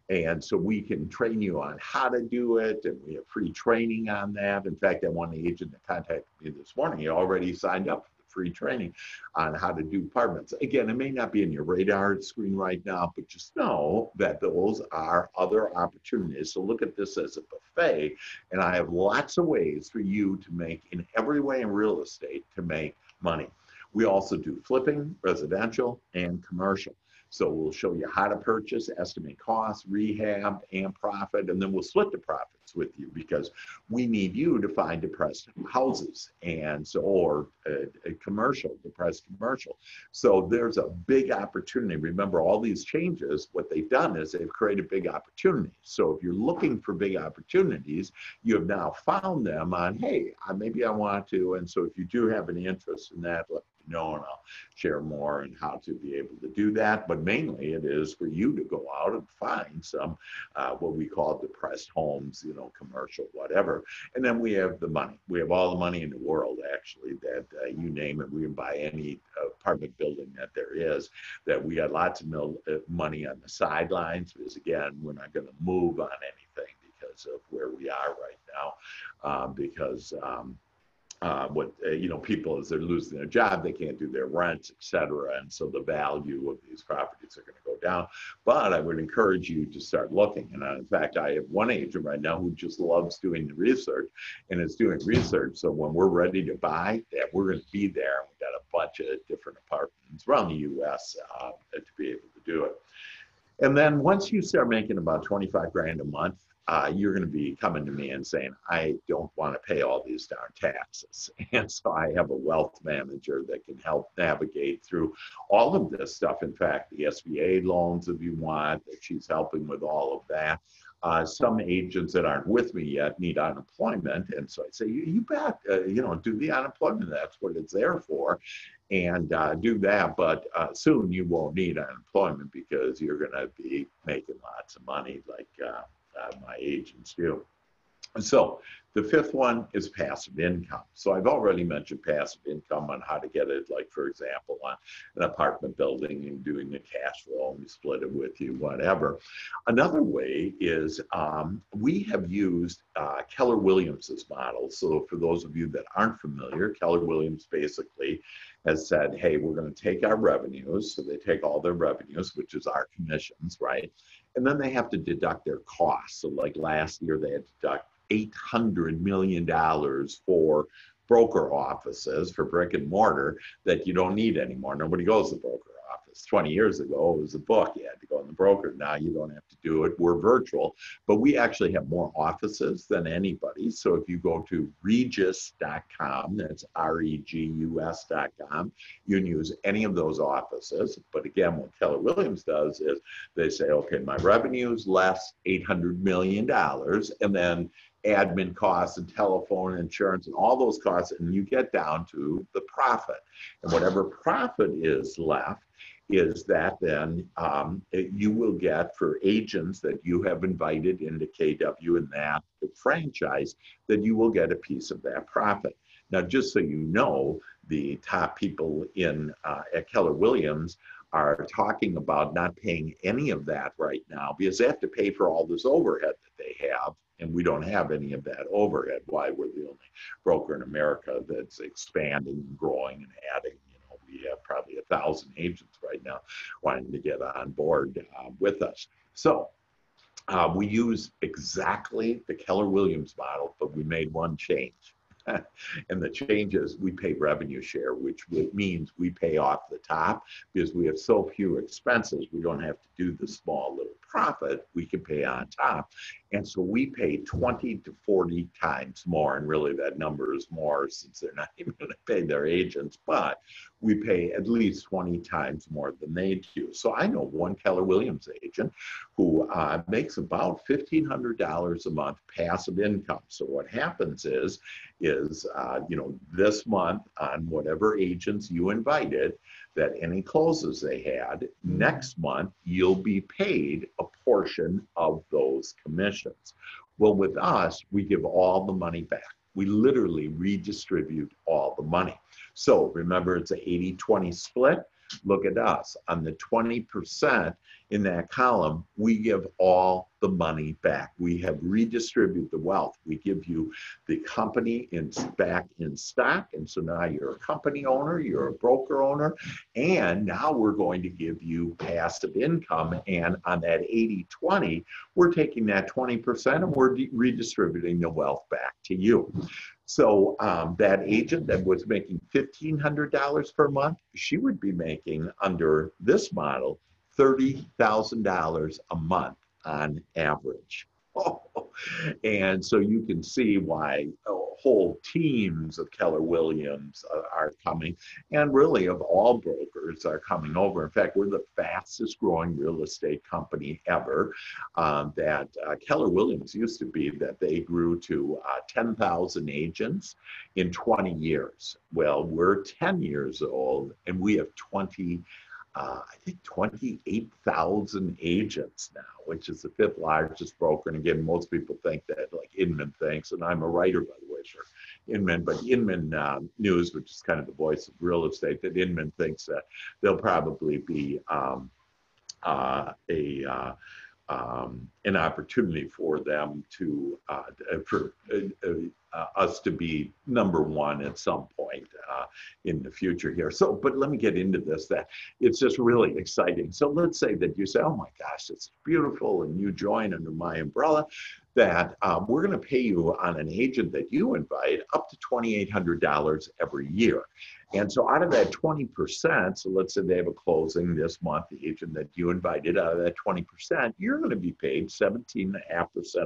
And so we can train you on how to do it, and we have free training on that. In fact, I had one agent that contacted me this morning. He already signed up for the free training on how to do apartments. Again, it may not be in your radar screen right now, but just know that those are other opportunities. So look at this as a buffet, and I have lots of ways for you to make, in every way in real estate, to make money. We also do flipping, residential, and commercial. So we'll show you how to purchase, estimate costs, rehab, and profit, and then we'll split the profits with you because we need you to find depressed houses, and so, or a commercial, depressed commercial. So there's a big opportunity. Remember, all these changes, what they've done is they've created big opportunities. So if you're looking for big opportunities, you have now found them on, hey, maybe I want to. And so if you do have any interest in that, let me know, and I'll share more on how to be able to do that. But mainly it is for you to go out and find some what we call depressed homes, you know, commercial, whatever. And then we have the money. We have all the money in the world, actually, that you name it. We can buy any apartment building that there is. That we got lots of money on the sidelines, because again, we're not going to move on anything because of where we are right now, you know, people, as they're losing their job, they can't do their rents, et cetera. And so the value of these properties are going to go down. But I would encourage you to start looking. And in fact, I have one agent right now who just loves doing the research and is doing research. So when we're ready to buy, that we're going to be there. We've got a bunch of different apartments around the US to be able to do it. And then once you start making about 25 grand a month, you're going to be coming to me and saying, I don't want to pay all these darn taxes. And so I have a wealth manager that can help navigate through all of this stuff. In fact, the SBA loans, if you want, that she's helping with all of that. Some agents that aren't with me yet need unemployment. And so I say, you bet, you know, do the unemployment. That's what it's there for. And do that. But soon you won't need unemployment because you're going to be making lots of money like my agents do. So the fifth one is passive income. So I've already mentioned passive income on how to get it, like, for example, on an apartment building and doing the cash flow, and we split it with you, whatever. Another way is we have used Keller Williams's model. So for those of you that aren't familiar, Keller Williams basically has said, hey, we're going to take our revenues. So they take all their revenues, which is our commissions, right? And then they have to deduct their costs. So like last year, they had to deduct $800 million for broker offices, for brick and mortar, that you don't need anymore. Nobody goes to the broker office. 20 years ago, it was a book. You had to go in the broker. Now you don't have to do it. We're virtual. But we actually have more offices than anybody. So if you go to regus.com, that's regus.com, you can use any of those offices. But again, what Keller Williams does is they say, okay, my revenue's less $800 million, and then admin costs and telephone insurance and all those costs, and you get down to the profit. And whatever profit is left is that then you will get, for agents that you have invited into KW and that the franchise, that you will get a piece of that profit. Now, just so you know, the top people in at Keller Williams are talking about not paying any of that right now because they have to pay for all this overhead that they have. And we don't have any of that overhead. Why? We're the only broker in America that's expanding and growing and adding. You know, we have probably 1,000 agents right now wanting to get on board with us. So we use exactly the Keller Williams model, but we made one change. And the change is we pay revenue share, which means we pay off the top because we have so few expenses. We don't have to do the small little profit. We can pay on top. And so we pay 20 to 40 times more. And really that number is more since they're not even going to pay their agents, but we pay at least 20 times more than they do. So I know one Keller Williams agent who makes about $1,500 a month passive income. So what happens is you know, this month on whatever agents you invited, that any closes they had, next month you'll be paid a portion of those commissions. Well, with us, we give all the money back. We literally redistribute all the money. So remember, it's an 80-20 split. Look at us. On the 20% in that column, we give all the money back. We have redistributed the wealth. We give you the company back in stock. And so now you're a company owner, you're a broker owner, and now we're going to give you passive income. And on that 80-20, we're taking that 20% and we're redistributing the wealth back to you. So that agent that was making $1,500 per month, she would be making under this model $30,000 a month on average. And so you can see why whole teams of Keller Williams are coming, and really of all brokers are coming over. In fact, we're the fastest growing real estate company ever. That Keller Williams used to be that they grew to 10,000 agents in 20 years. Well, we're 10 years old and we have I think 28,000 agents now, which is the fifth largest broker. And again, most people think that like Inman thinks, and I'm a writer, by the way, sure, Inman, but Inman News, which is kind of the voice of real estate, that Inman thinks that there'll probably be an opportunity for them to us to be number one at some point in the future here. So, but let me get into this, that it's just really exciting. So let's say that you say, oh my gosh, it's beautiful, and you join under my umbrella, that we're going to pay you on an agent that you invite up to $2,800 every year. And so out of that 20%, so let's say they have a closing this month, the agent that you invited, out of that 20%, you're going to be paid 17.5%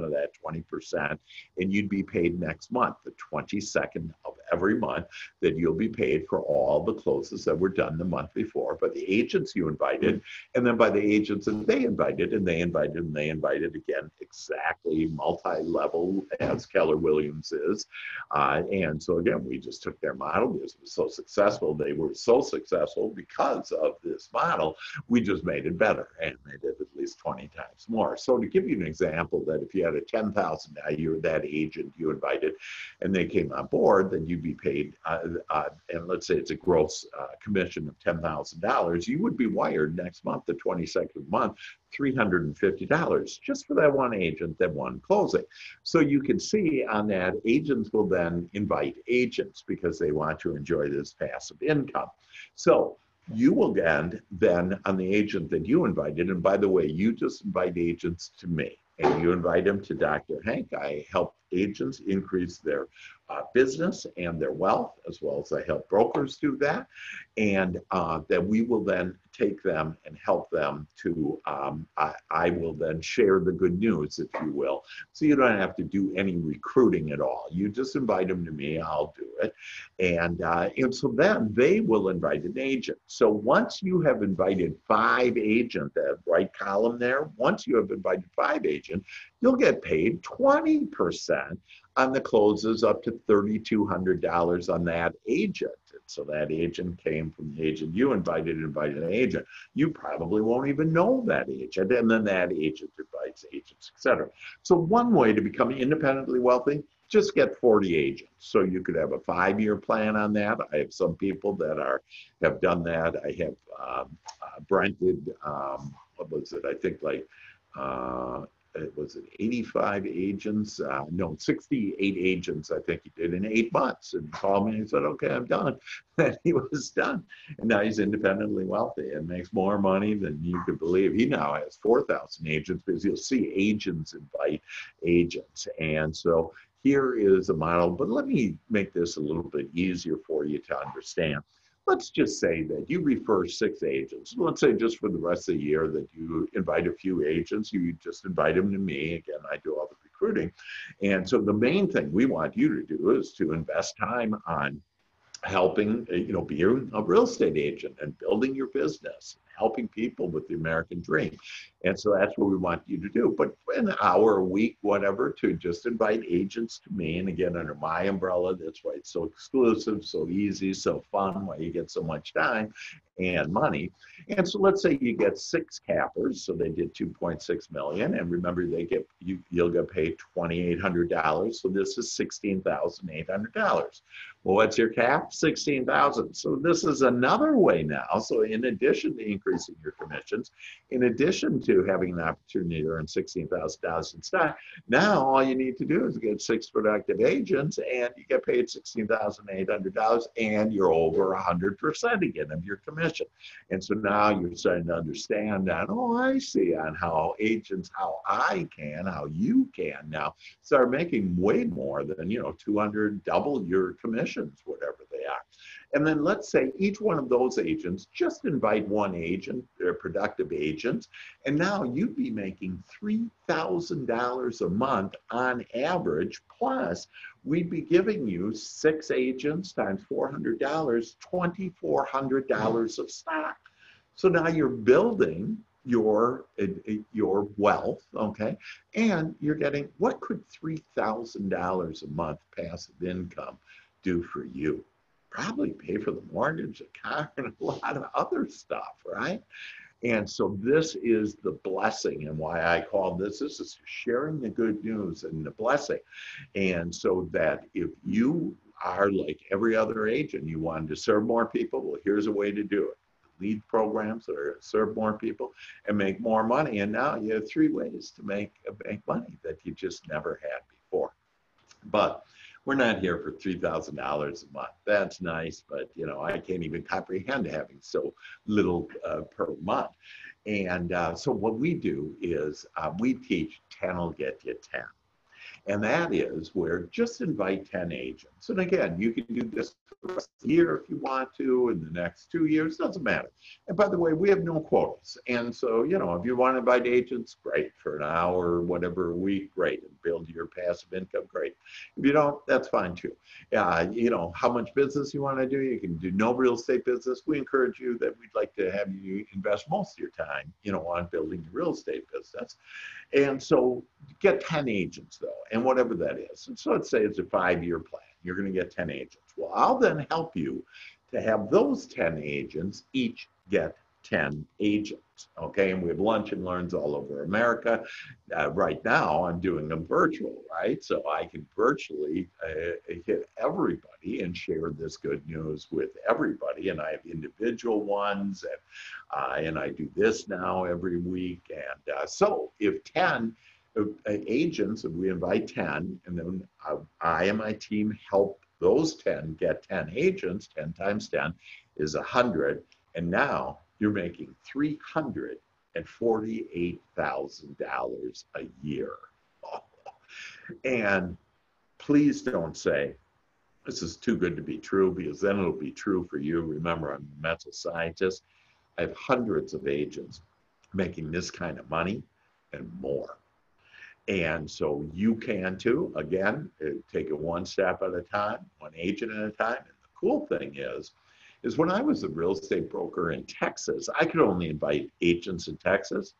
of that 20%, and you'd be paid next month, the 22nd of every month, that you'll be paid for all the closes that were done the month before by the agents you invited, and then by the agents that they invited, and they invited, and they invited again, exactly multi-level as Keller Williams is. And so again, we just took their model because it was so successful. They were so successful because of this model, we just made it better and made it at least 20 times more. So to give you an example, that if you had a 10,000, you're that agent you invited, and they came on board, then you'd be paid, and let's say it's a gross commission of $10,000, you would be wired next month, the 22nd month, $350 just for that one agent, that one closing. So you can see on that, agents will then invite agents because they want to enjoy this passive income. So you will get then on the agent that you invited, and by the way, you just invite agents to me, and you invite them to Dr. Hank. I help agents increase their business and their wealth, as well as I help brokers do that. And that we will then take them and help them to, I will then share the good news, if you will. So you don't have to do any recruiting at all. You just invite them to me, I'll do it. And so then they will invite an agent. So once you have invited 5 agents, that right column there, once you have invited 5 agents, you'll get paid 20% on the closes up to $3,200 on that agent. And so that agent came from the agent you invited an agent. You probably won't even know that agent, and then that agent invites agents, et cetera. So one way to become independently wealthy, just get 40 agents. So you could have a 5-year plan on that. I have some people that have done that. I have Brent did, what was it? I think like, was it 85 agents? No, 68 agents, I think he did in 8 months, and called me and he said, okay, I'm done. And he was done. And now he's independently wealthy and makes more money than you could believe. He now has 4,000 agents, because you'll see agents invite agents. And so here is a model, but let me make this a little bit easier for you to understand. Let's just say that you refer 6 agents. Let's say just for the rest of the year that you invite a few agents, you just invite them to me. Again, I do all the recruiting. And so the main thing we want you to do is to invest time on helping, being a real estate agent and building your business, helping people with the American dream. And so that's what we want you to do. But an hour a week, whatever, to just invite agents to me. And again, under my umbrella, that's why it's so exclusive, so easy, so fun, why you get so much time and money. And so let's say you get 6 cappers, so they did 2.6 million. And remember, you'll get paid $2,800. So this is $16,800. Well, what's your cap? $16,000. So this is another way now. So in addition to increasing increasing your commissions. In addition to having an opportunity to earn $16,000 in stock, now all you need to do is get 6 productive agents and you get paid $16,800 and you're over 100% again of your commission. And so now you're starting to understand that, oh, I see on how agents, how you can now start making way more than, 200, double your commissions, whatever they are. And then let's say each one of those agents, just invite one agent, or productive agents, and now you'd be making $3,000 a month on average, plus we'd be giving you 6 agents times $400, $2,400 of stock. So now you're building your wealth, okay? And you're getting, what could $3,000 a month passive income do for you? Probably pay for the mortgage, a car, and a lot of other stuff, right? And so this is the blessing, and why I call this is sharing the good news and the blessing. And so that if you are like every other agent, you wanted to serve more people, well, here's a way to do it. Lead programs that are serve more people and make more money. And now you have 3 ways to make money that you just never had before. But we're not here for $3,000 a month. That's nice, but I can't even comprehend having so little per month. And so what we do is we teach 10 will get you 10. And that is where just invite 10 agents. And again, you can do this for the rest of the year if you want to, in the next 2 years, doesn't matter. And by the way, we have no quotas. And so, if you want to invite agents, great. For an hour, whatever a week, great. And build your passive income, great. If you don't, that's fine too. How much business you want to do, you can do no real estate business. We encourage you that we'd like to have you invest most of your time, on building your real estate business. And so get 10 agents though, and whatever that is. And so let's say it's a 5-year plan. You're going to get 10 agents. Well, I'll then help you to have those 10 agents each get 10 agents, okay? And we have lunch and learns all over America. Right now, I'm doing them virtual, right? So I can virtually hit everybody and share this good news with everybody. And I have individual ones, and I do this now every week. And so if 10 agents, if we invite 10, and then I and my team help those 10 get 10 agents, 10 times 10 is 100. And now you're making $348,000 a year. And please don't say, this is too good to be true, because then it'll be true for you. Remember, I'm a mental scientist. I have hundreds of agents making this kind of money and more. And so you can too. Again, take it one step at a time, one agent at a time. And the cool thing is when I was a real estate broker in Texas, I could only invite agents in Texas.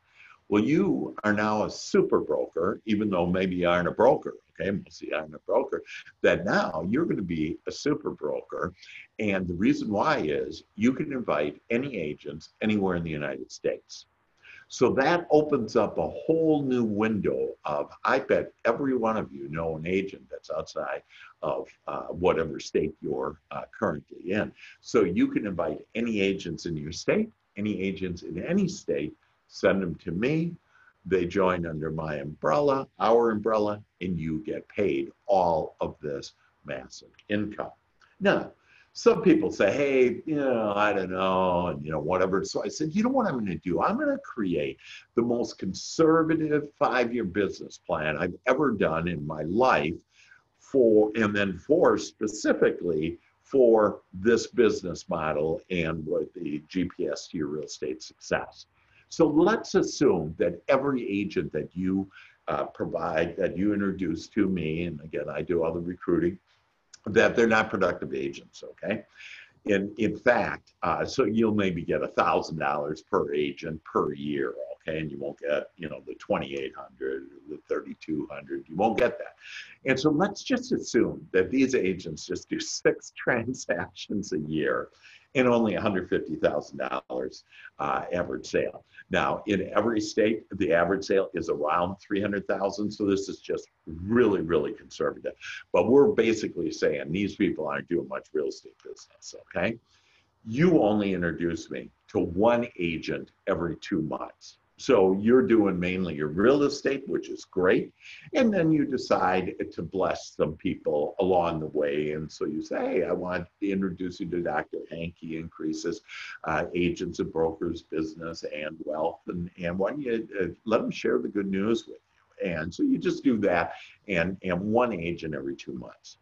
Well, you are now a super broker, even though maybe you aren't a broker, okay? Most of you aren't a broker, that now you're going to be a super broker. And the reason why is you can invite any agents anywhere in the United States. So that opens up a whole new window of, I bet every one of you know an agent that's outside of whatever state you're currently in. So you can invite any agents in your state, any agents in any state, send them to me. They join under my umbrella, our umbrella, and you get paid all of this massive income. Now, some people say, hey, I don't know, and whatever. So I said, you know what I'm going to do? I'm going to create the most conservative 5-year business plan I've ever done in my life specifically for this business model and what the GPS to your real estate success. So let's assume that every agent that you provide, that you introduce to me, and again, I do all the recruiting, that they're not productive agents, okay? In fact, so you'll maybe get $1,000 per agent per year, okay? And you won't get, the 2,800, the 3,200, you won't get that. And so let's just assume that these agents just do 6 transactions a year and only $150,000 average sale. Now, in every state, the average sale is around $300,000. So this is just really, really conservative. But we're basically saying these people aren't doing much real estate business, okay? You only introduce me to one agent every 2 months. So you're doing mainly your real estate, which is great. And then you decide to bless some people along the way. And so you say, hey, I want to introduce you to Dr. Hank. He increases agents and brokers, business and wealth. And why don't you let him share the good news with you? And so you just do that and one agent every 2 months.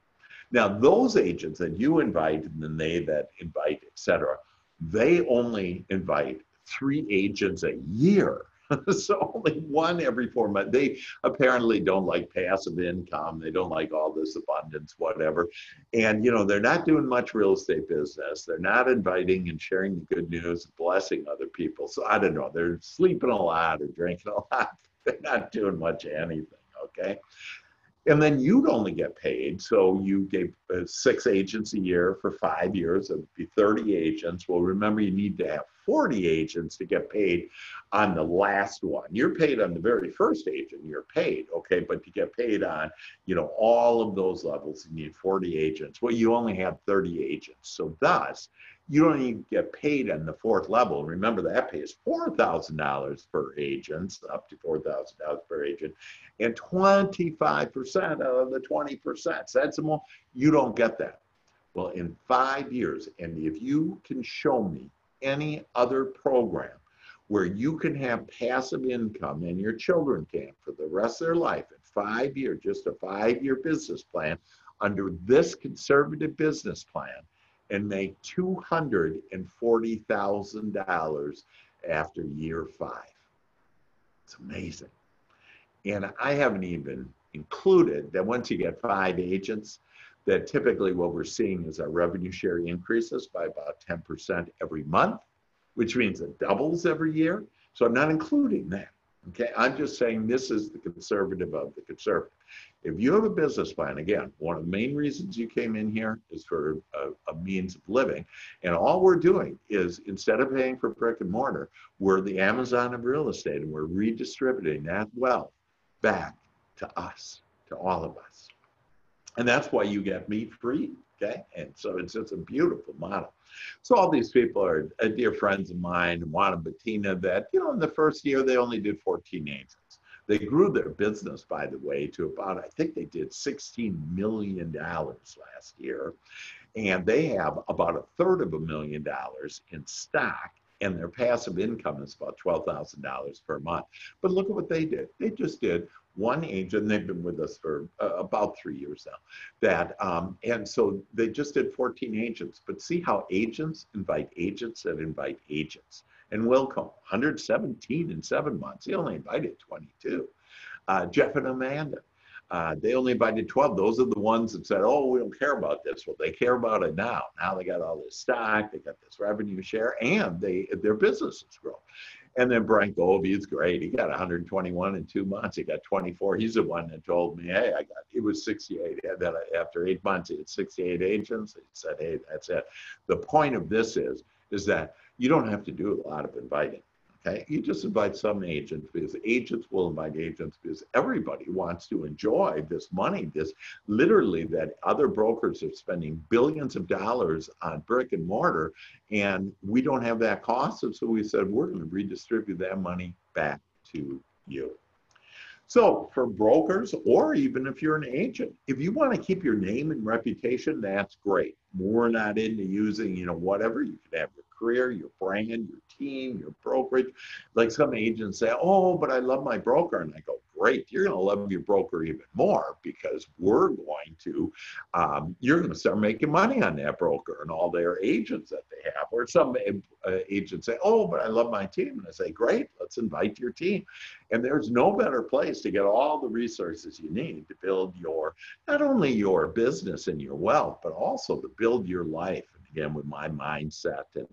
Now, those agents that you invite and then they that invite, et cetera, they only invite 3 agents a year. So only one every 4 months. They apparently don't like passive income. They don't like all this abundance, whatever. And, you know, they're not doing much real estate business. They're not inviting and sharing the good news, blessing other people. So I don't know. They're sleeping a lot or drinking a lot. They're not doing much of anything, okay? And then you'd only get paid. So you gave 6 agents a year for 5 years. It would be 30 agents. Well, remember, you need to have 40 agents to get paid on the last one. You're paid on the very first agent, you're paid, okay? But to get paid on, you know, all of those levels, you need 40 agents. Well, you only have 30 agents. So thus, you don't even get paid on the 4th level. Remember, that pays $4,000 per agent, up to $4,000 per agent, and 25% of the 20%. So that's the most, you don't get that. Well, in 5 years, and if you can show me any other program where you can have passive income and your children can for the rest of their life in 5 years, just a 5-year business plan under this conservative business plan, and make $240,000 after year 5. It's amazing. And I haven't even included that once you get 5 agents, that typically what we're seeing is our revenue share increases by about 10% every month, which means it doubles every year. So I'm not including that. Okay, I'm just saying this is the conservative of the conservative. If you have a business plan, again, one of the main reasons you came in here is for a means of living. And all we're doing is, instead of paying for brick and mortar, we're the Amazon of real estate, and we're redistributing that wealth back to us, to all of us. And that's why you get meat free, okay? And so it's just a beautiful model. So all these people are dear friends of mine, Juan and Bettina, that, you know, in the first year, they only did 14 agents. They grew their business, by the way, to about, I think they did $16 million last year. And they have about $250,000 in stock, and their passive income is about $12,000 per month. But look at what they did. They just did one agent. They've been with us for about 3 years now. And so they just did 14 agents. But see how agents invite agents that invite agents. And Wilco, 117 in 7 months. He only invited 22. Jeff and Amanda, they only invited 12. Those are the ones that said, oh, we don't care about this. Well, they care about it now. Now they got all this stock, they got this revenue share, and their businesses grow. And then Brent Govey is great. He got 121 in 2 months. He got 24. He's the one that told me, hey, it was 68. Then after 8 months, he had 68 agents. He said, hey, that's it. The point of this is that you don't have to do a lot of inviting. Okay, you just invite some agents, because agents will invite agents, because everybody wants to enjoy this money, this literally that other brokers are spending billions of dollars on brick and mortar, and we don't have that cost. And so we said, we're going to redistribute that money back to you. So for brokers, or even if you're an agent, if you want to keep your name and reputation, that's great. We're not into using, you know, whatever. You can have your career, your brand, your team, your brokerage. Like some agents say, oh, but I love my broker. And I go, great, you're going to love your broker even more, because we're going to, you're going to start making money on that broker and all their agents that they have. Or some agents say, oh, but I love my team. And I say, great, let's invite your team. And there's no better place to get all the resources you need to build your, not only your business and your wealth, but also to build your life. And again, with my mindset and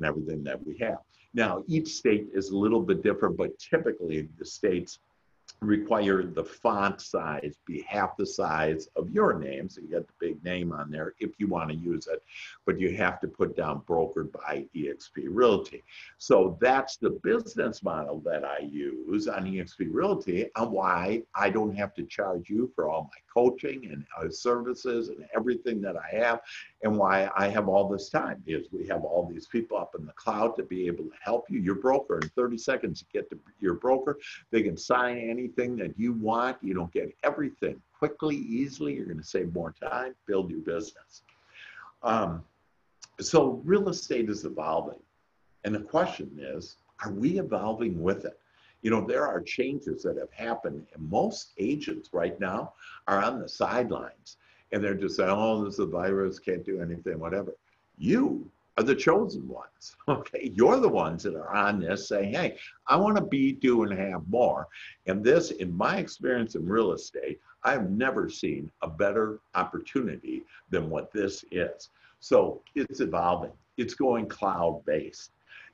everything that we have. Now, each state is a little bit different, but typically the states require the font size be half the size of your name. So you get the big name on there if you want to use it, but you have to put down brokered by eXp Realty. So that's the business model that I use on eXp Realty, and why I don't have to charge you for all my coaching and services and everything that I have, and why I have all this time is we have all these people up in the cloud to be able to help you. Your broker, in 30 seconds, you get to your broker. They can sign anything that you want. You don't get everything quickly, easily. You're going to save more time, build your business. So real estate is evolving. And the question is, are we evolving with it? You know, there are changes that have happened, and most agents right now are on the sidelines, and they're just saying, oh, this is a virus, can't do anything, whatever. You are the chosen ones, okay? You're the ones that are on this saying, hey, I want to be, do, and have more. And this, in my experience in real estate, I've never seen a better opportunity than what this is. So it's evolving. It's going cloud-based.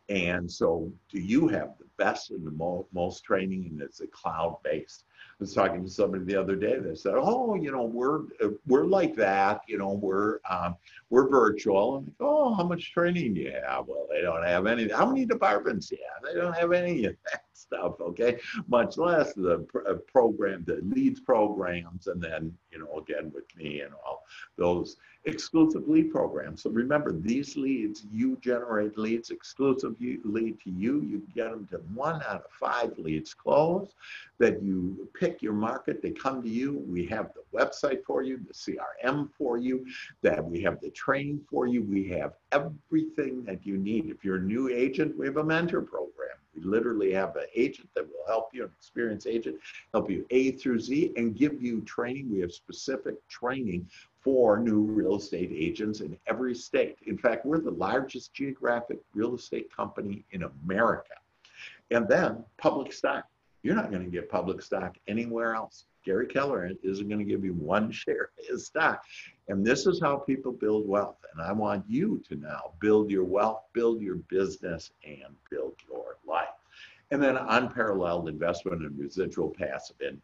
And so do you have the best and the most training, and it's a cloud-based? I was talking to somebody the other day that said, oh, you know, we're like that, you know, we're virtual. I'm like, oh, how much training do you have? Well, they don't have any. How many departments do you have? They don't have any of that stuff, okay? Much less the program, the leads programs, and then, you know, again, with me and all those exclusive lead programs. So remember, these leads, you generate leads, exclusive lead to you. You get them to 1 out of 5 leads closed, that you pick your market, they come to you. We have the website for you, the CRM for you, that we have the training for you. We have everything that you need. If you're a new agent, we have a mentor program. We literally have an agent that will help you, an experienced agent, help you A through Z and give you training. We have specific training for new real estate agents in every state. In fact, we're the largest geographic real estate company in America. And then public stock. You're not going to get public stock anywhere else. Gary Keller isn't going to give you 1 share of his stock. And this is how people build wealth. And I want you to now build your wealth, build your business, and build your life. And then unparalleled investment in residual passive income.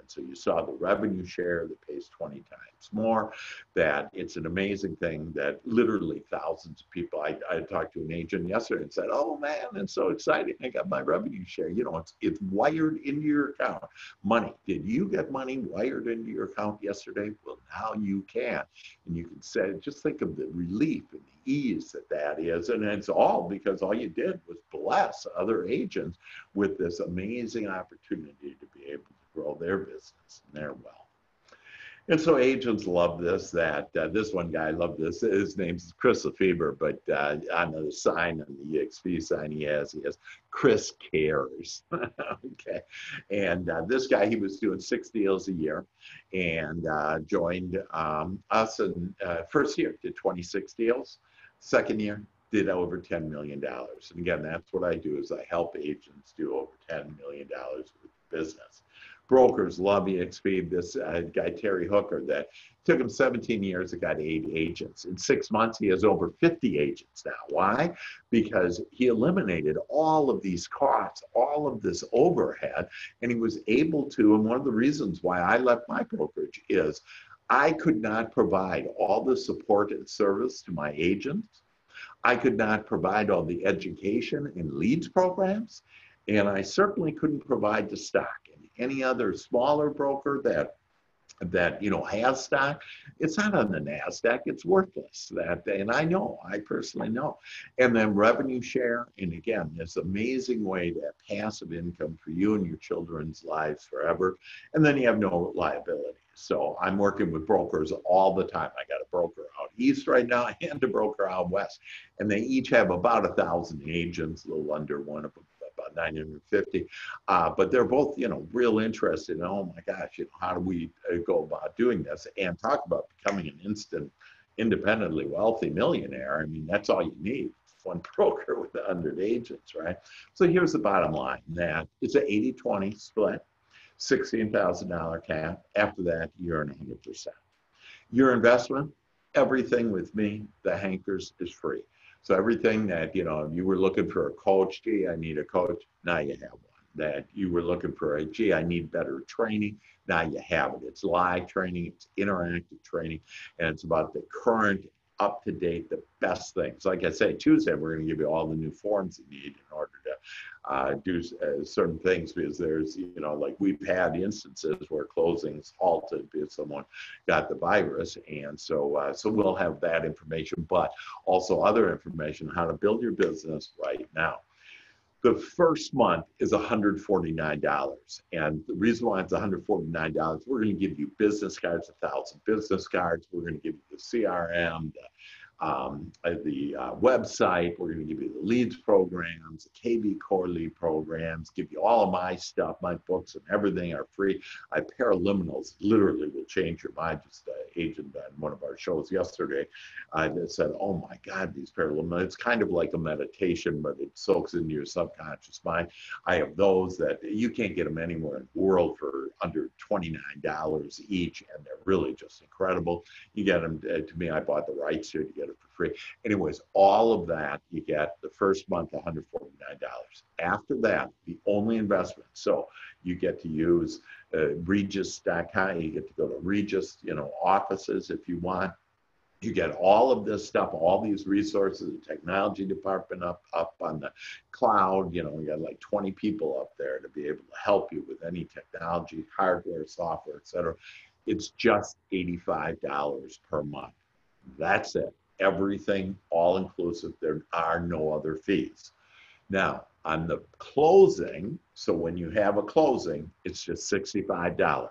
So you saw the revenue share that pays 20 times more, that it's an amazing thing that literally thousands of people, I talked to an agent yesterday and said, oh man, it's so exciting. I got my revenue share. You know, it's wired into your account. Money. Did you get money wired into your account yesterday? Well, now you can. And you can say, just think of the relief and the ease that is. And it's all because all you did was bless other agents with this amazing opportunity to be able to grow their business and their wealth. And so agents love this, this one guy loved this. His name's Chris Lefebvre, but on the sign, on the EXP sign he has Chris Cares. Okay. And this guy, he was doing 6 deals a year and joined us in first year, did 26 deals. Second year, did over $10 million. And again, that's what I do, is I help agents do over $10 million with business. Brokers love EXP. This guy, Terry Hooker, that took him 17 years, it got 8 agents. In 6 months, he has over 50 agents now. Why? Because he eliminated all of these costs, all of this overhead, and he was able to, and one of the reasons why I left my brokerage is I could not provide all the support and service to my agents. I could not provide all the education and leads programs, and I certainly couldn't provide the stock. And any other smaller broker that you know has stock, it's not on the NASDAQ, it's worthless. And I know, I personally know. And then revenue share, and again, this amazing way to have passive income for you and your children's lives forever. And then you have no liability. So I'm working with brokers all the time. I got a broker out east right now and a broker out west, and they each have about 1,000 agents, a little under one of them, about 950. But they're both, you know, real interested in, oh my gosh, you know, how do we go about doing this? And talk about becoming an instant, independently wealthy millionaire. I mean, that's all you need. One broker with 100 agents, right? So here's the bottom line, that it's an 80-20 split. $16,000 cap. After that, you earn 100%. Your investment, everything with me, the Hankers, is free. So everything that, you know, you were looking for a coach, gee, I need a coach, now you have one. That you were looking for a, gee, I need better training, now you have it. It's live training, it's interactive training, and it's about the current up to date, the best things. Like I say, Tuesday, we're going to give you all the new forms you need in order to do certain things, because there's, like we've had instances where closings halted because someone got the virus. And so we'll have that information, but also other information, how to build your business right now. The first month is $149. And the reason why it's $149, we're going to give you business cards, 1,000 business cards. We're going to give you the CRM, the website. We're going to give you the leads programs, the KB Core lead programs, give you all of my stuff. My books and everything are free. Paraliminals literally will change your mind. Just an agent on one of our shows yesterday that said, oh my God, these paraliminals, it's kind of like a meditation, but it soaks into your subconscious mind. I have those that you can't get them anywhere in the world for under $29 each, and they're really just incredible. You get them, to me, I bought the rights here to get it for free. Anyways, all of that, you get the first month, $149. After that, the only investment, so you get to use Regus.com, you get to go to Regus, offices if you want. You get all of this stuff, all these resources, the technology department up on the cloud. We got like 20 people up there to be able to help you with any technology, hardware, software, etc. It's just $85 per month. That's it. Everything all inclusive. There are no other fees. Now, on the closing, so when you have a closing, it's just $65.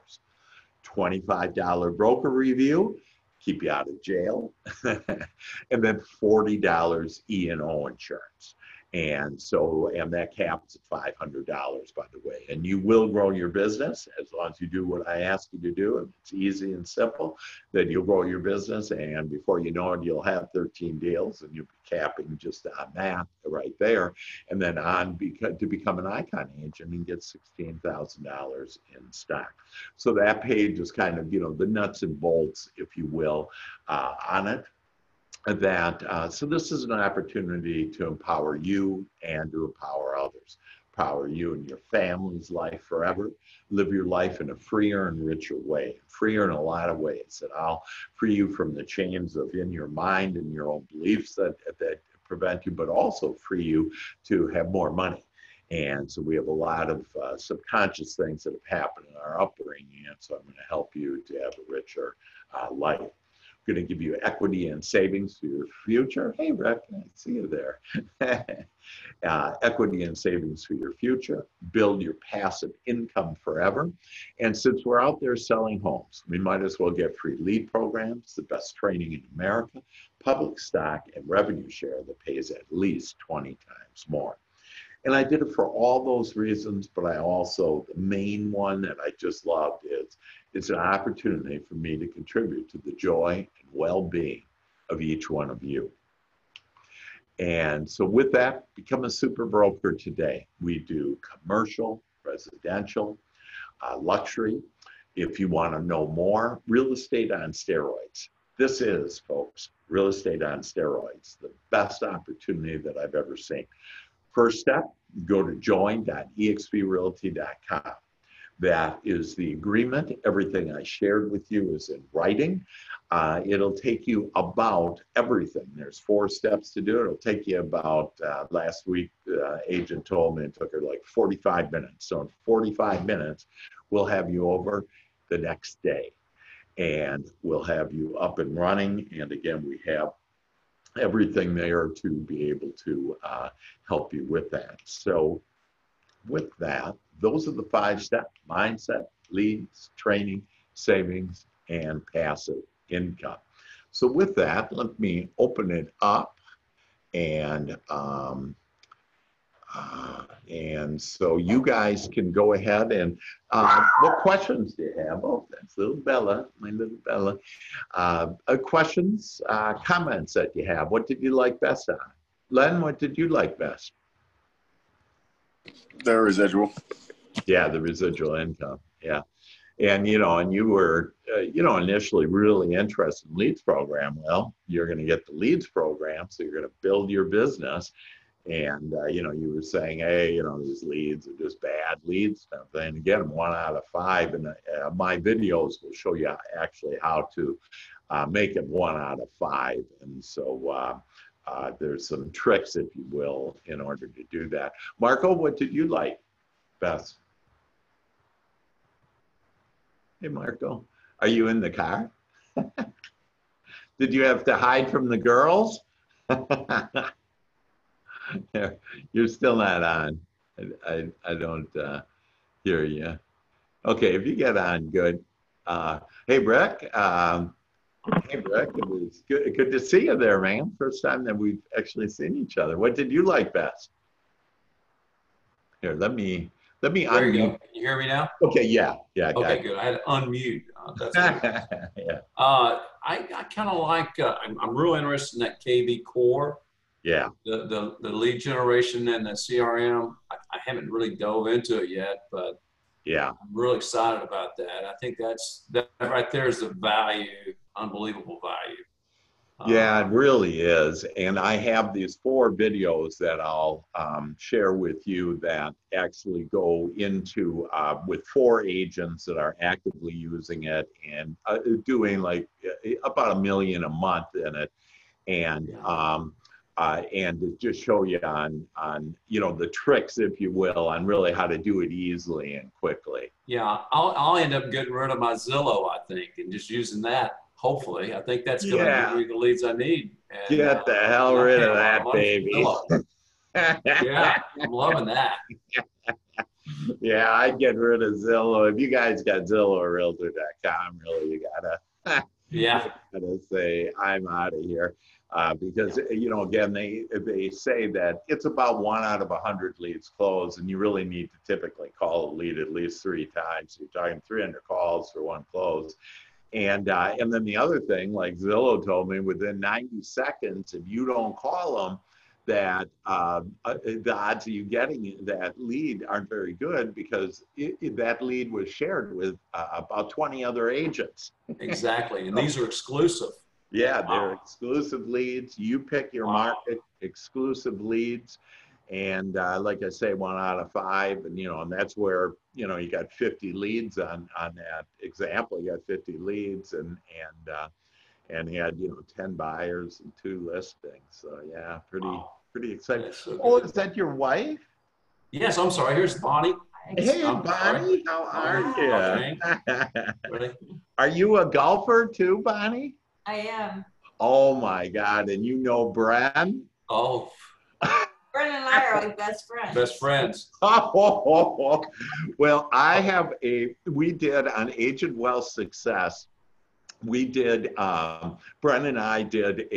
$25 broker review, keep you out of jail, and then $40 E&O insurance. And that caps at $500, by the way. And you will grow your business as long as you do what I ask you to do. And it's easy and simple. Then you'll grow your business, and before you know it, you'll have 13 deals, and you'll be capping just on that right there. And then to become an Icon agent and get $16,000 in stock. So that page is kind of, the nuts and bolts, if you will, on it. So this is an opportunity to empower you and to empower others. Empower you and your family's life forever. Live your life in a freer and richer way. Freer in a lot of ways. That I'll free you from the chains of in your mind and your own beliefs that prevent you, but also free you to have more money. And so we have a lot of subconscious things that have happened in our upbringing. And so I'm going to help you to have a richer life. Going to give you equity and savings for your future. Hey, Rick, I see you there. Equity and savings for your future. Build your passive income forever. And since we're out there selling homes, we might as well get free lead programs, the best training in America, public stock, and revenue share that pays at least 20 times more. And I did it for all those reasons, but the main one that I just loved is it's an opportunity for me to contribute to the joy and well-being of each one of you. And so with that, become a super broker today. We do commercial, residential, luxury. If you want to know more, real estate on steroids. This is, folks, real estate on steroids, the best opportunity that I've ever seen. First step, go to join.exprealty.com. That is the agreement. Everything I shared with you is in writing. It'll take you about everything. There's 4 steps to do it. It'll take you about, last week, the agent told me it took her like 45 minutes. So in 45 minutes, we'll have you over the next day. And we'll have you up and running. And again, we have everything there to be able to help you with that. So with that, those are the 5 steps: mindset, leads, training, savings, and passive income. So with that, let me open it up. And so you guys can go ahead and what questions do you have? Oh, that's little Bella, my little Bella. Questions, comments that you have. What did you like best on? Len, what did you like best? The residual. Yeah, the residual income. Yeah. And, and you were, initially really interested in leads program. Well, you're going to get the leads program. So you're going to build your business. And, you were saying, hey, these leads are just bad leads. And again, 1 out of 5. And my videos will show you actually how to make it 1 out of 5. And so there's some tricks, if you will, in order to do that. Marco, what did you like best? Hey, Marco, are you in the car? Did you have to hide from the girls? You're still not on. I don't hear you. Okay, if you get on, good. Hey, Breck. Hey, Breck. It was good to see you there, man. First time that we've actually seen each other. What did you like best? Here, let me There you unmute. go. Can you hear me now? Okay, yeah. Okay, good. I had to unmute. That's what Yeah. I kind of like. I'm real interested in that KV core. Yeah. The lead generation and the CRM. I haven't really dove into it yet, but Yeah. I'm really excited about that. I think that right there is the value, unbelievable value. Yeah, it really is. And I have these 4 videos that I'll share with you that actually go into with 4 agents that are actively using it and doing like about $1 million a month in it. And to just show you on the tricks, if you will, on really how to do it easily and quickly. Yeah, I'll end up getting rid of my Zillow, I think, and just using that. Hopefully, I think that's going to give me the leads I need. And, get the hell rid of that, baby. Yeah, I'm loving that. Yeah, I'd get rid of Zillow. If you guys got Zillow or Realtor.com, really, you gotta say I'm out of here. Because again, they say that it's about 1 out of 100 leads closed, and you really need to typically call a lead at least 3 times. So you're talking 300 calls for 1 close. And then the other thing, like Zillow told me, within 90 seconds, if you don't call them, that the odds of you getting that lead aren't very good, because that lead was shared with about 20 other agents. Exactly, and these are exclusive. Yeah, they're exclusive leads. You pick your market, exclusive leads. And like I say, 1 out of 5, and that's where, you got 50 leads on that example. You got 50 leads and he had, 10 buyers and 2 listings. So yeah, pretty exciting. So is that your wife? Yes, I'm sorry. Here's Bonnie. Hey, Bonnie, how are you? Are you a golfer too, Bonnie? I am. Oh my God, and you know Bren? Oh. Bren and I are like best friends. Best friends. Oh, well, we did on Agent Wealth Success, we did, Bren and I did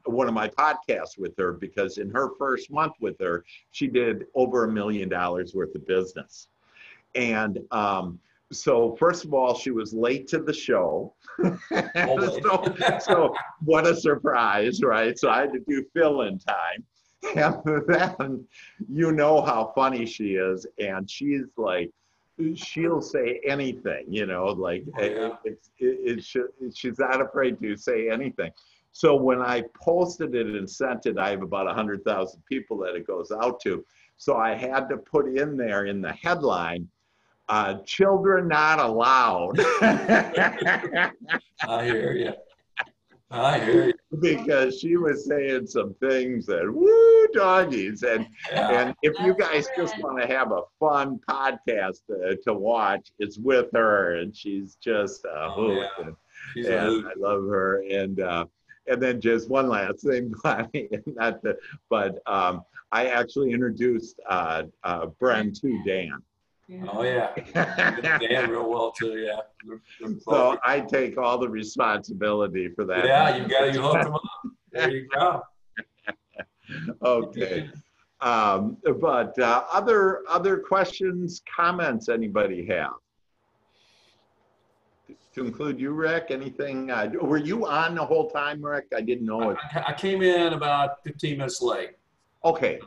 one of my podcasts with her, because in her first month with her, she did over $1 million worth of business. And so first of all, she was late to the show. so what a surprise, right? So I had to do fill-in time. And then how funny she is. And she's like, she'll say anything, she's not afraid to say anything. So when I posted it and sent it, I have about 100,000 people that it goes out to. So I had to put in there in the headline, children not allowed. I hear you. Because she was saying some things that, woo, doggies. And if you guys just want to have a fun podcast to watch, it's with her. And she's just a hoot. And I love her. And then just one last thing, Bonnie, I actually introduced Bren to Dan. Oh yeah, Dan real well too. Yeah. So I take all the responsibility for that. Yeah, you hooked them up. There you go. Okay. But other questions, comments anybody have? To include you, Rick, anything? Were you on the whole time, Rick? I didn't know it. I came in about 15 minutes late. Okay.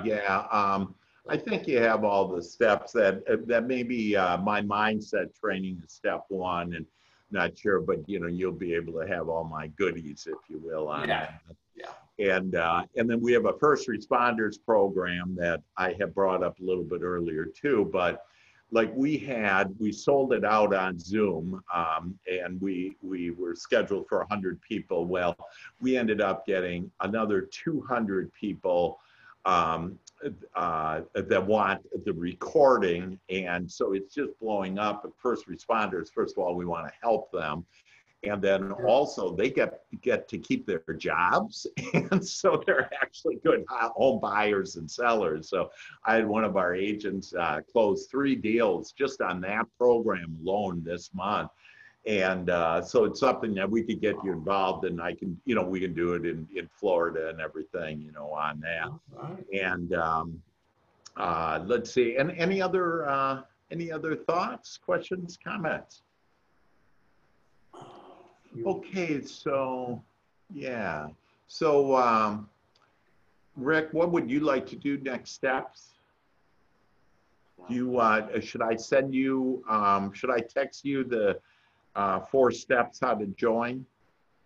Yeah. I think you have all the steps that maybe my mindset training is step 1, and not sure, but you'll be able to have all my goodies, if you will, on that. Yeah. And then we have a first responders program that I have brought up a little bit earlier too, but like we sold it out on Zoom, and we were scheduled for 100 people. Well, we ended up getting another 200 people that want the recording. And so it's just blowing up. At first responders, first of all, we want to help them. And then also they get to keep their jobs. And so they're actually good home buyers and sellers. So I had one of our agents close 3 deals just on that program alone this month. And so it's something that we could get you involved in. I can, we can do it in Florida and everything, on that. And let's see, and any other thoughts, questions, comments? Okay, so, yeah. So, Rick, what would you like to do next steps? Do you, should I send you, should I text you the 4 steps how to join?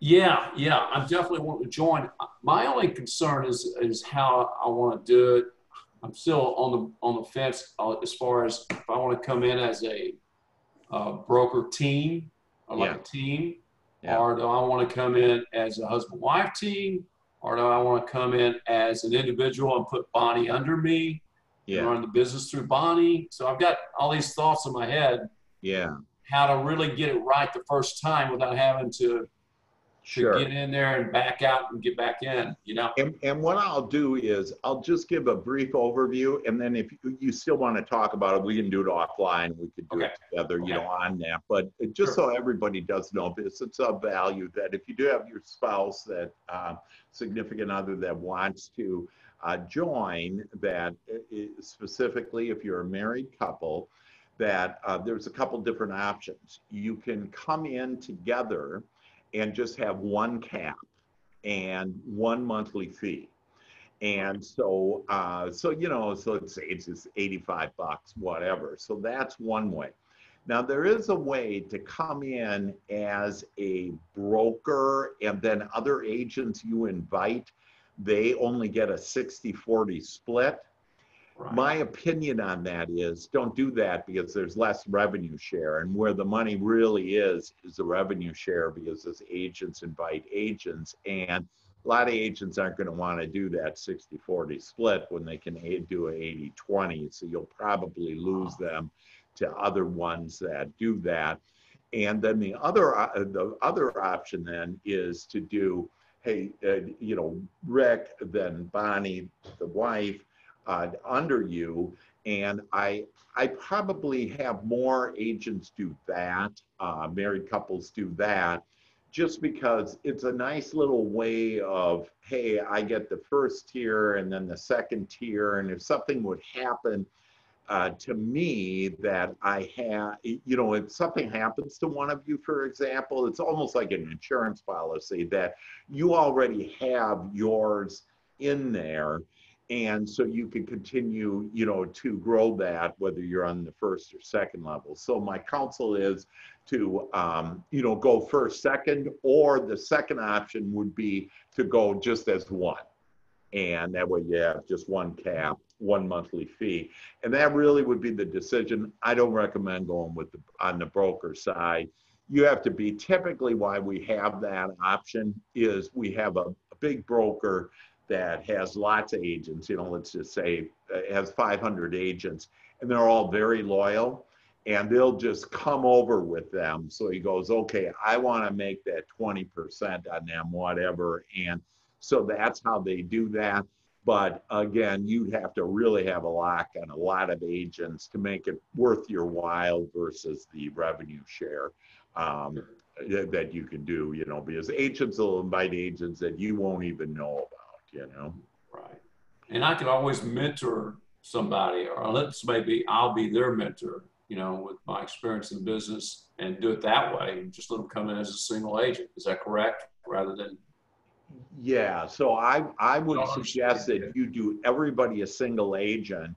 Yeah, I definitely want to join. My only concern is how I want to do it. I'm still on the fence as far as if I want to come in as a broker team, or like a team, or do I want to come in as a husband-wife team, or do I want to come in as an individual and put Bonnie under me and run the business through Bonnie? So I've got all these thoughts in my head. Yeah. How to really get it right the first time without having to get in there and back out and get back in, And what I'll do is I'll just give a brief overview, and then if you still want to talk about it, we can do it offline. We could do it together, on that. But just so everybody does know this, it's of value that if you do have your spouse, that significant other that wants to join, that specifically if you're a married couple, that there's a couple different options. You can come in together and just have 1 cap and 1 monthly fee. And so, so let's say it's just $85, whatever. So that's one way. Now there is a way to come in as a broker, and then other agents you invite, they only get a 60-40 split. Right. My opinion on that is don't do that, because there's less revenue share, and where the money really is the revenue share, because as agents invite agents, and a lot of agents aren't going to want to do that 60-40 split when they can do an 80-20. So you'll probably lose them to other ones that do that. And then the other option then is to do, hey, Rick, then Bonnie, the wife, under you. And I probably have more agents do that, married couples do that, just because it's a nice little way of, hey, I get the first tier and then the second tier, and if something would happen to me that I have, if something happens to one of you, for example, it's almost like an insurance policy that you already have yours in there. And so you can continue, to grow that, whether you're on the first or second level. So my counsel is to, go first, second, or the second option would be to go just as 1. And that way you have just 1 cap, 1 monthly fee. And that really would be the decision. I don't recommend going with on the broker side. You have to be, typically why we have that option is we have a big broker that has lots of agents, let's just say it has 500 agents, and they're all very loyal, and they'll just come over with them. So he goes, okay, I want to make that 20% on them, whatever. And so that's how they do that. But again, you'd have to really have a lock on a lot of agents to make it worth your while versus the revenue share that you can do, because agents will invite agents that you won't even know about. Right. And I could always mentor somebody, or let's maybe I'll be their mentor, with my experience in business, and do it that way, and just let them come in as a single agent. Is that correct? Rather than. Yeah. So I would suggest that you do everybody a single agent,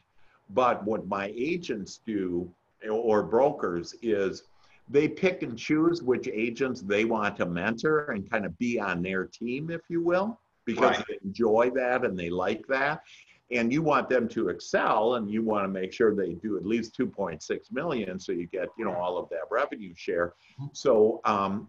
but what my agents do, or brokers, is they pick and choose which agents they want to mentor and kind of be on their team, if you will. because Right. they enjoy that and they like that. And you want them to excel, and you want to make sure they do at least 2.6 million, so you get, you know, all of that revenue share. So,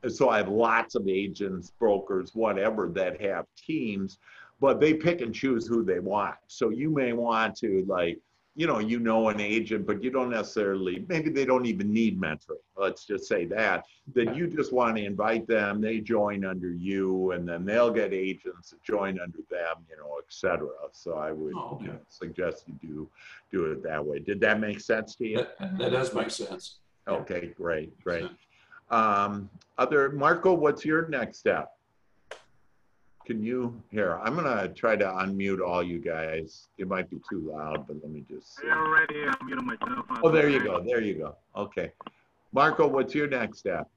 so I have lots of agents, brokers, whatever, that have teams, but they pick and choose who they want. So you may want to, like, you know an agent, but you don't necessarily, maybe they don't even need mentoring. Let's just say that you just want to invite them, they join under you, and then they'll get agents that join under them, et cetera. So I would Oh, okay. suggest you do it that way. Did that make sense to you? That does make sense. Okay, great. Marco, what's your next step? Can you hear? I'm gonna try to unmute all you guys. It might be too loud, but let me just see. I already unmuted myself. Oh, there you go. Okay. Marco, what's your next step?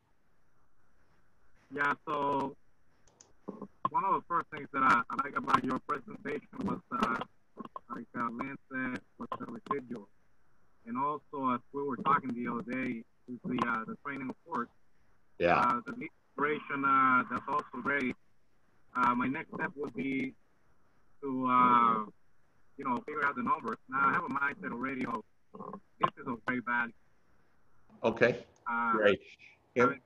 Yeah, so one of the first things that I like about your presentation was, like Lynn said, was the residual. And also, as we were talking the other day, is the training of course. Yeah. The lead generation, that's also great. My next step would be to, figure out the numbers. Now, I have a mindset already of this is of great value. Okay, great. And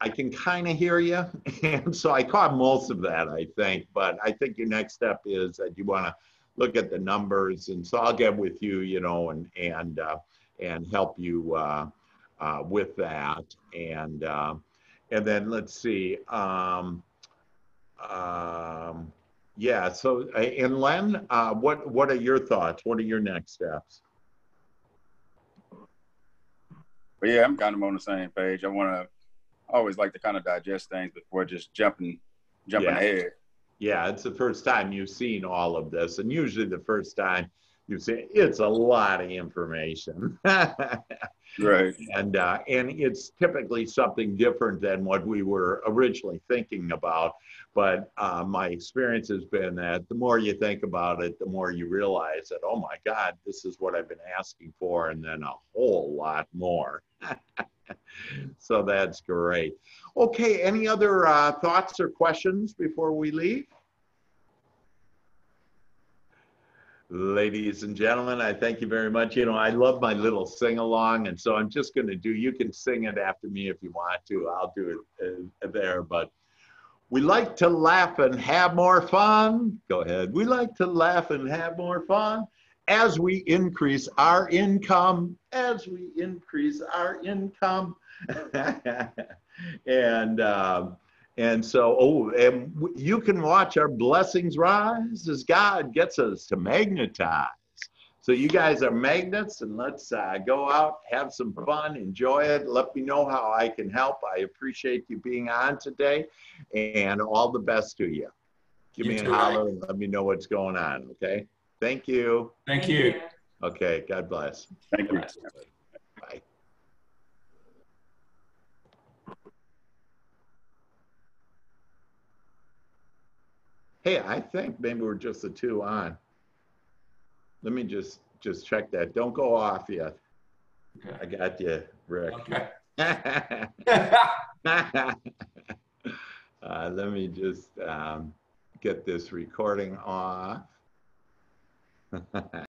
I can kind of hear you, and so I caught most of that, I think. But I think your next step is that you want to look at the numbers, and so I'll get with you, and help you with that, and then let's see. Yeah. So, and Len, what are your thoughts? What are your next steps? But yeah, I'm kind of on the same page. I always like to kind of digest things before just jumping ahead. Yeah, it's the first time you've seen all of this, and usually the first time you've seen it's a lot of information. Right. And it's typically something different than what we were originally thinking about. But my experience has been that the more you think about it, the more you realize that, oh my God, this is what I've been asking for, and then a whole lot more. So that's great. Okay, any other thoughts or questions before we leave? Ladies and gentlemen, I thank you very much. I love my little sing-along, and so I'm just going to you can sing it after me if you want to. I'll do it there, but we like to laugh and have more fun. Go ahead. We like to laugh and have more fun as we increase our income, And so, you can watch our blessings rise as God gets us to magnetize. So you guys are magnets, and let's go out, have some fun, enjoy it. Let me know how I can help. I appreciate you being on today, and all the best to you. Give me a holler and let me know what's going on, okay? Thank you. Thank you. Okay, God bless. Thank you. Bye. Hey, I think maybe we're just the two on. Let me just check that. Don't go off yet. Okay. I got you, Rick. Okay. Let me just get this recording off.